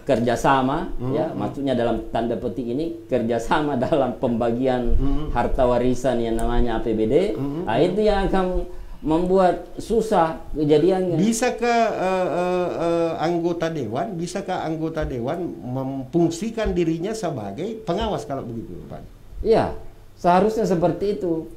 kerjasama, ya, maksudnya dalam tanda petik ini kerjasama dalam pembagian harta warisan yang namanya APBD, nah, itu yang akan membuat susah kejadiannya. Bisa ke anggota anggota dewan memfungsikan dirinya sebagai pengawas kalau begitu, Pak? Iya, seharusnya seperti itu.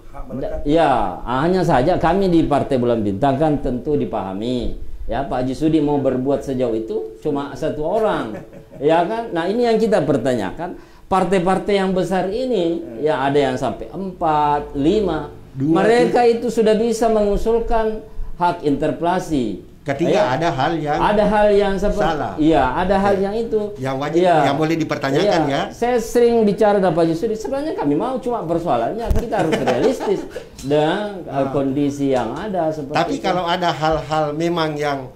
Ya, hanya saja kami di Partai Bulan Bintang kan tentu dipahami. Ya, Pak Haji Sudi mau berbuat sejauh itu cuma 1 orang. Ya kan? Nah, ini yang kita pertanyakan. Partai-partai yang besar ini, ya ada yang sampai 4, 5. Mereka itu sudah bisa mengusulkan hak interpelasi. Ketika ada hal yang salah. Iya, ada hal yang itu yang wajib yang boleh dipertanyakan ya. Saya sering bicara dengan Pak Haji, sebenarnya kami mau cuma persoalannya kita harus realistis dengan kondisi yang ada seperti Tapi itu. Kalau ada hal-hal memang yang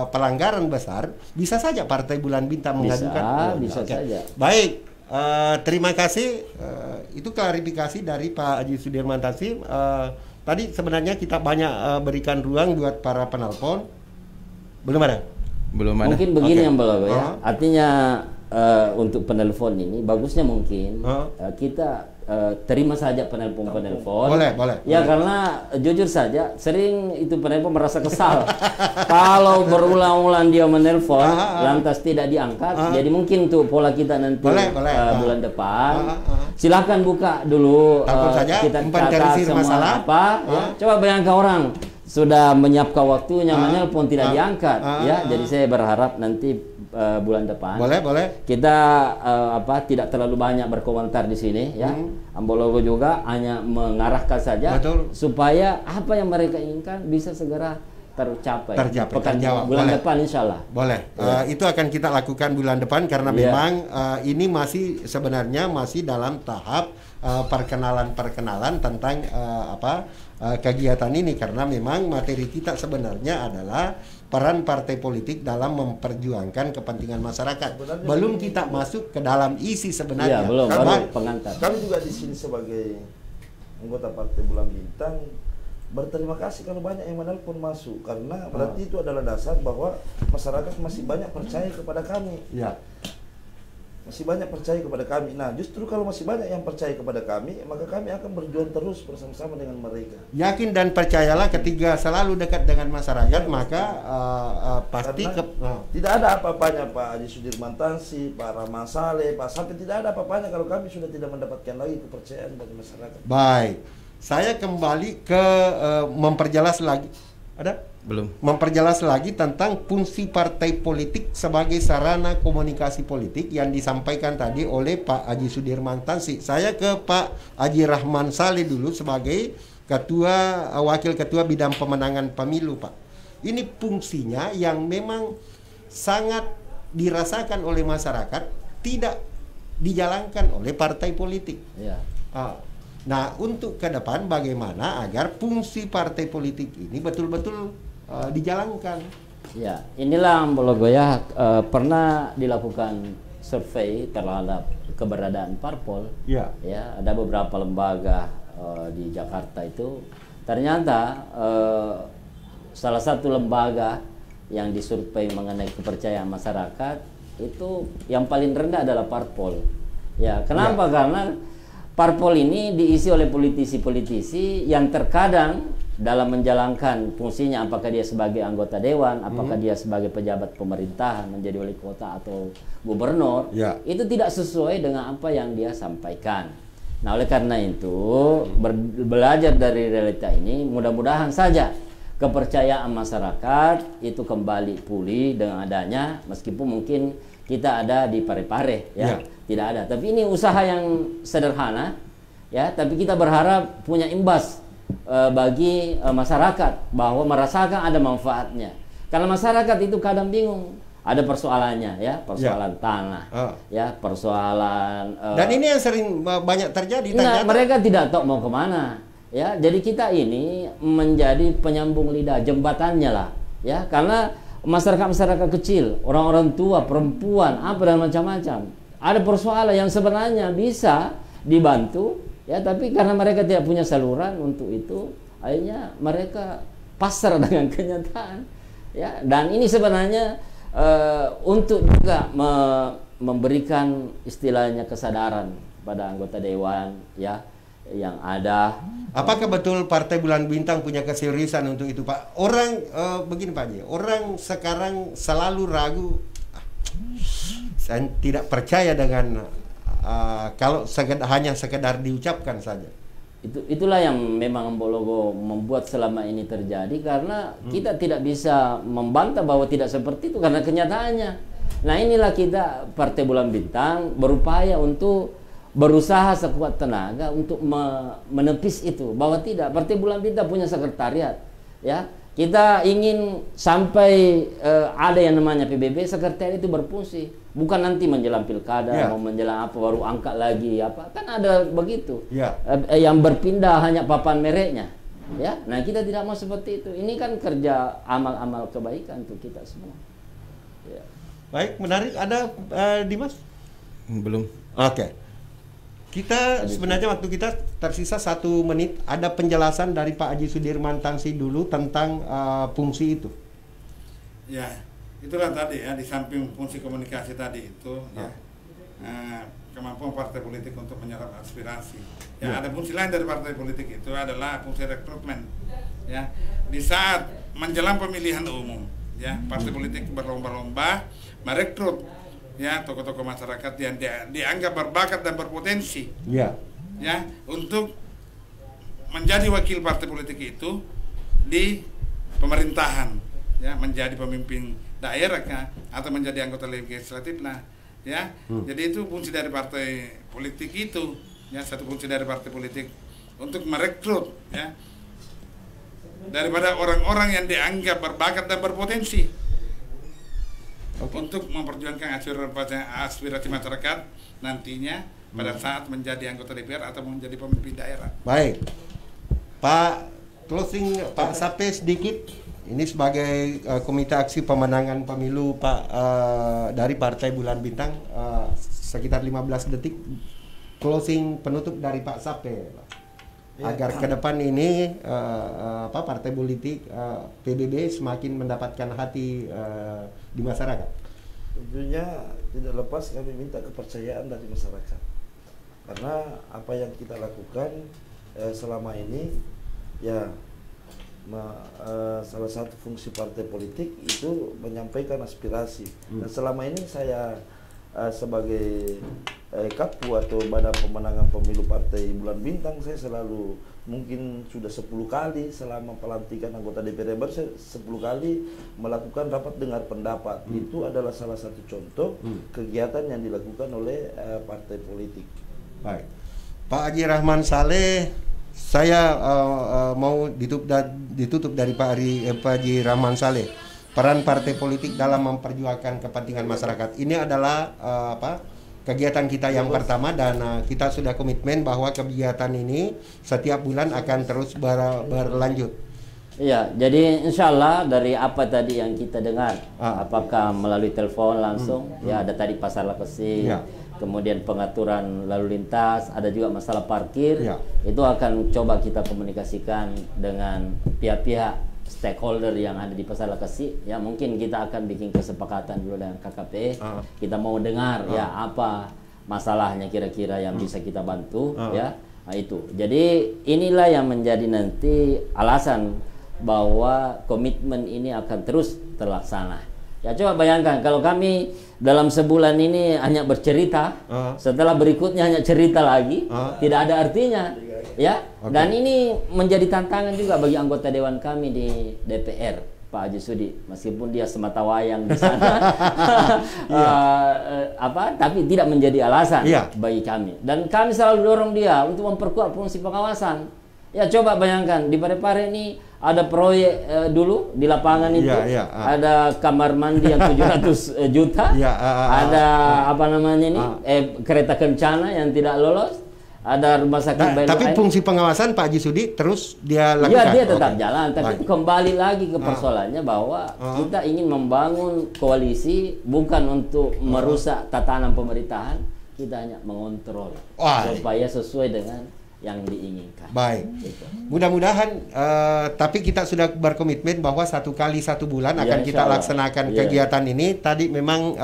pelanggaran besar, bisa saja Partai Bulan Bintang mengajukan. Bisa saja. Baik, terima kasih. Itu klarifikasi dari Pak Haji Sudirman Tassim. Tadi sebenarnya kita banyak berikan ruang buat para penelpon. Belum ada? Belum ada. Mungkin begini yang belum ya. Artinya untuk penelpon ini bagusnya mungkin kita terima saja penelpon. Boleh. Ya, karena jujur saja sering itu penelpon merasa kesal. Kalau berulang-ulang dia menelpon lantas tidak diangkat. Jadi mungkin untuk pola kita nanti bulan depan silahkan buka dulu kita catat semua masalah. Coba bayangkan orang sudah menyiapkan waktunya menelpon tidak diangkat, ya. Jadi saya berharap nanti bulan depan boleh kita tidak terlalu banyak berkomentar di sini, ya. Ambologo juga hanya mengarahkan saja supaya apa yang mereka inginkan bisa segera tercapai. Bulan depan insya Allah. Boleh. Itu akan kita lakukan bulan depan karena memang ini masih sebenarnya masih dalam tahap perkenalan tentang kegiatan ini, karena memang materi kita sebenarnya adalah peran partai politik dalam memperjuangkan kepentingan masyarakat. Belum kita masuk ke dalam isi sebenarnya. Belum, baru pengantar. Kami juga di sini sebagai anggota Partai Bulan Bintang berterima kasih kalau banyak yang menelpon masuk, karena berarti itu adalah dasar bahwa masyarakat masih banyak percaya kepada kami. Ya. Masih banyak percaya kepada kami. Nah, justru kalau masih banyak yang percaya kepada kami, maka kami akan berjuang terus bersama-sama dengan mereka. Yakin dan percayalah, ketika selalu dekat dengan masyarakat, maka pasti tidak ada apa-apanya Pak Haji Sudirman Tansi, Pak Rahman Saleh, Pak Sapi, tidak ada apa-apanya kalau kami sudah tidak mendapatkan lagi kepercayaan dari masyarakat. Baik, saya kembali ke memperjelas lagi. Ada? Belum. Memperjelas lagi tentang fungsi partai politik sebagai sarana komunikasi politik yang disampaikan tadi oleh Pak Haji Sudirman Tansi. Saya ke Pak Haji Rahman Saleh dulu sebagai wakil ketua bidang pemenangan pemilu, Pak. Ini fungsinya yang memang sangat dirasakan oleh masyarakat, tidak dijalankan oleh partai politik. Ya. Nah, untuk ke depan bagaimana agar fungsi partai politik ini betul-betul dijalankan? Ya, inilah Mbak Logo ya, pernah dilakukan survei terhadap keberadaan parpol. Ya. Ya, ada beberapa lembaga di Jakarta itu. Ternyata salah satu lembaga yang disurvei mengenai kepercayaan masyarakat itu yang paling rendah adalah parpol. Ya, kenapa? Karena parpol ini diisi oleh politisi-politisi yang terkadang dalam menjalankan fungsinya, apakah dia sebagai anggota dewan, apakah dia sebagai pejabat pemerintahan, menjadi wali kota atau gubernur, itu tidak sesuai dengan apa yang dia sampaikan. Nah, oleh karena itu, belajar dari realita ini, mudah-mudahan saja kepercayaan masyarakat itu kembali pulih dengan adanya, meskipun mungkin kita ada di pare-pare, tidak ada. Tapi ini usaha yang sederhana, ya. Tapi kita berharap punya imbas bagi masyarakat, bahwa merasakan ada manfaatnya. Karena masyarakat itu kadang bingung, ada persoalannya, ya, persoalan tanah, ya, persoalan. Dan ini yang sering banyak terjadi. Nah, mereka tidak tahu mau kemana, ya. Jadi kita ini menjadi penyambung lidah, jembatannya lah, ya. Karena masyarakat kecil, orang-orang tua, perempuan, apa dan macam-macam, ada persoalan yang sebenarnya bisa dibantu, ya, tapi karena mereka tidak punya saluran untuk itu, akhirnya mereka pasrah dengan kenyataan, ya. Dan ini sebenarnya untuk juga memberikan istilahnya kesadaran pada anggota dewan, ya, yang ada. Apakah betul Partai Bulan Bintang punya keseriusan untuk itu, Pak? Orang begini, Pak Haji, orang sekarang selalu ragu, saya tidak percaya dengan kalau hanya sekedar diucapkan saja. Itulah yang memang Mbologo membuat selama ini terjadi, karena kita tidak bisa membantah bahwa tidak seperti itu karena kenyataannya. Nah, inilah kita Partai Bulan Bintang berupaya untuk berusaha sekuat tenaga untuk menepis itu, bahwa tidak, Partai Bulan Bintang punya sekretariat, ya. Kita ingin sampai ada yang namanya PBB, sekretariat itu berfungsi, bukan nanti menjelang pilkada, mau menjelang apa baru angkat lagi apa, kan ada begitu, yang berpindah hanya papan mereknya, ya. Nah, kita tidak mau seperti itu. Ini kan kerja amal-amal kebaikan untuk kita semua, ya. Baik, menarik. Ada Dimas? Belum. Oke. Kita sebenarnya waktu kita tersisa 1 menit. Ada penjelasan dari Pak Haji Sudirman Tansi dulu tentang fungsi itu. Ya, itulah tadi ya, di samping fungsi komunikasi tadi itu, ya, kemampuan partai politik untuk menyerap aspirasi. Ya, ada fungsi lain dari partai politik itu adalah fungsi rekrutmen. Ya, di saat menjelang pemilihan umum, ya, partai politik berlomba-lomba merekrut, ya, tokoh-tokoh masyarakat yang dianggap berbakat dan berpotensi, ya, untuk menjadi wakil partai politik itu di pemerintahan, ya, menjadi pemimpin daerah atau menjadi anggota legislatif, ya. Jadi itu fungsi dari partai politik itu, ya, satu fungsi dari partai politik untuk merekrut, ya, daripada orang-orang yang dianggap berbakat dan berpotensi. Untuk memperjuangkan aspirasi masyarakat nantinya pada saat menjadi anggota DPR atau menjadi pemimpin daerah. Baik, Pak, closing Pak Sape sedikit. Ini sebagai Komite Aksi Pemenangan Pemilu, Pak, dari Partai Bulan Bintang, sekitar 15 detik closing penutup dari Pak Sape. agar ke depan ini partai politik PBB semakin mendapatkan hati di masyarakat? Tentunya tidak lepas kami minta kepercayaan dari masyarakat, karena apa yang kita lakukan selama ini ya salah satu fungsi partai politik itu menyampaikan aspirasi. Dan selama ini saya sebagai Kappu atau Badan Pemenangan Pemilu Partai Bulan Bintang, saya selalu mungkin sudah 10 kali selama pelantikan anggota DPR RI, saya 10 kali melakukan rapat dengar pendapat. Itu adalah salah satu contoh kegiatan yang dilakukan oleh partai politik. Baik, Pak Haji Rahman Saleh, saya mau ditutup dari Pak Haji Rahman Saleh. Peran partai politik dalam memperjuangkan kepentingan masyarakat. Ini adalah kegiatan kita yang pertama, dan kita sudah komitmen bahwa kegiatan ini setiap bulan akan terus berlanjut. Iya, jadi insya Allah dari apa tadi yang kita dengar, apakah melalui telepon langsung, ya ada tadi pasar Lakesi, kemudian pengaturan lalu lintas, ada juga masalah parkir, itu akan coba kita komunikasikan dengan pihak-pihak stakeholder yang ada di pasar Lakesi. Ya mungkin kita akan bikin kesepakatan dulu dengan KKP. Kita mau dengar ya apa masalahnya kira-kira yang bisa kita bantu, ya. Nah, itu. Jadi inilah yang menjadi nanti alasan bahwa komitmen ini akan terus terlaksana. Ya coba bayangkan kalau kami dalam sebulan ini hanya bercerita, setelah berikutnya hanya cerita lagi, tidak ada artinya. Ya, dan ini menjadi tantangan juga bagi anggota dewan kami di DPR, Pak Haji Sudi, meskipun dia semata wayang di sana, tapi tidak menjadi alasan bagi kami. Dan kami selalu dorong dia untuk memperkuat fungsi pengawasan. Ya coba bayangkan di Parepare ini ada proyek dulu di lapangan itu, ada kamar mandi yang 700 juta, ada apa namanya ini kereta kencana yang tidak lolos. Ada rumah sakit tapi fungsi pengawasan Pak Haji Sudi terus dia lakukan. Iya, dia tetap jalan, tapi kembali lagi ke persoalannya bahwa kita ingin membangun koalisi bukan untuk merusak tatanan pemerintahan, kita hanya mengontrol supaya sesuai dengan yang diinginkan. Baik, mudah-mudahan tapi kita sudah berkomitmen bahwa 1 kali 1 bulan akan kita laksanakan kegiatan ini. Tadi memang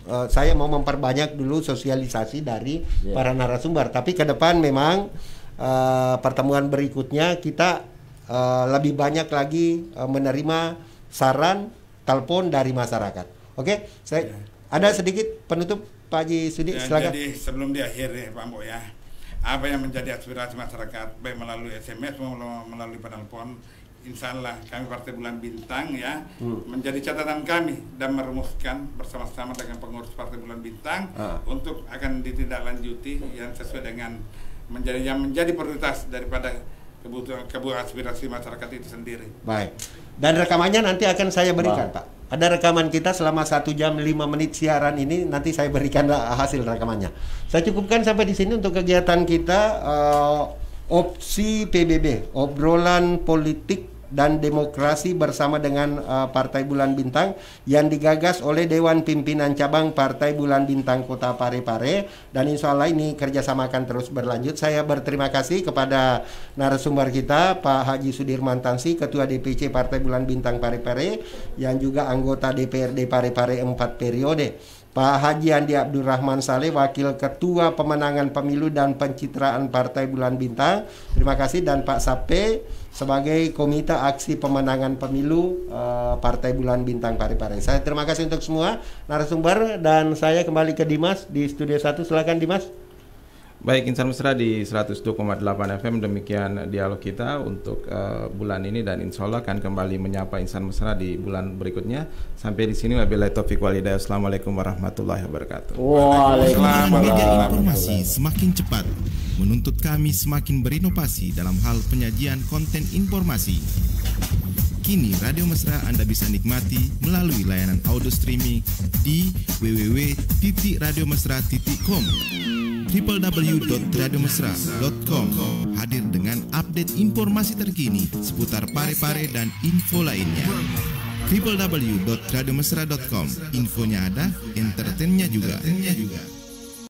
saya mau memperbanyak dulu sosialisasi dari para narasumber, tapi ke depan memang pertemuan berikutnya kita lebih banyak lagi menerima saran, telepon dari masyarakat. Oke, saya ada sedikit penutup Pak Haji Sudi, silakan. Jadi sebelum diakhiri Pak Mbok ya, apa yang menjadi aspirasi masyarakat baik melalui SMS maupun melalui penelpon, insya Allah kami Partai Bulan Bintang ya menjadi catatan kami dan merumuskan bersama-sama dengan pengurus Partai Bulan Bintang untuk akan ditindaklanjuti yang sesuai dengan menjadi prioritas daripada kebutuhan aspirasi masyarakat itu sendiri. Baik. Dan rekamannya nanti akan saya berikan, Pak. Ada rekaman kita selama 1 jam 5 menit siaran ini, nanti saya berikan hasil rekamannya. Saya cukupkan sampai di sini untuk kegiatan kita opsi PBB, obrolan politik dan demokrasi bersama dengan Partai Bulan Bintang yang digagas oleh Dewan Pimpinan Cabang Partai Bulan Bintang Kota Parepare, dan insya Allah ini kerjasama akan terus berlanjut. Saya berterima kasih kepada narasumber kita Pak Haji Sudirman Tansi, Ketua DPC Partai Bulan Bintang Parepare yang juga anggota DPRD Parepare 4 periode, Pak Haji Andi Abdurrahman Saleh, Wakil Ketua Pemenangan Pemilu dan Pencitraan Partai Bulan Bintang, terima kasih, dan Pak Sape sebagai Komite Aksi Pemenangan Pemilu Partai Bulan Bintang Parepare. Saya terima kasih untuk semua narasumber, dan saya kembali ke Dimas di Studio 1. Silakan Dimas. Baik, Insan Mesra di 102,8 FM, demikian dialog kita untuk bulan ini, dan insya Allah akan kembali menyapa Insan Mesra di bulan berikutnya. Sampai di sini, wabillahi taufiq wal hidayah. Assalamualaikum warahmatullahi wabarakatuh. Waalaikumsalam. Media informasi semakin cepat menuntut kami semakin berinovasi dalam hal penyajian konten informasi. Kini Radio Mesra Anda bisa nikmati melalui layanan audio streaming di www.radiomesra.com. www.radiomesra.com hadir dengan update informasi terkini seputar Parepare dan info lainnya. www.radiomesra.com, infonya ada, entertainnya juga.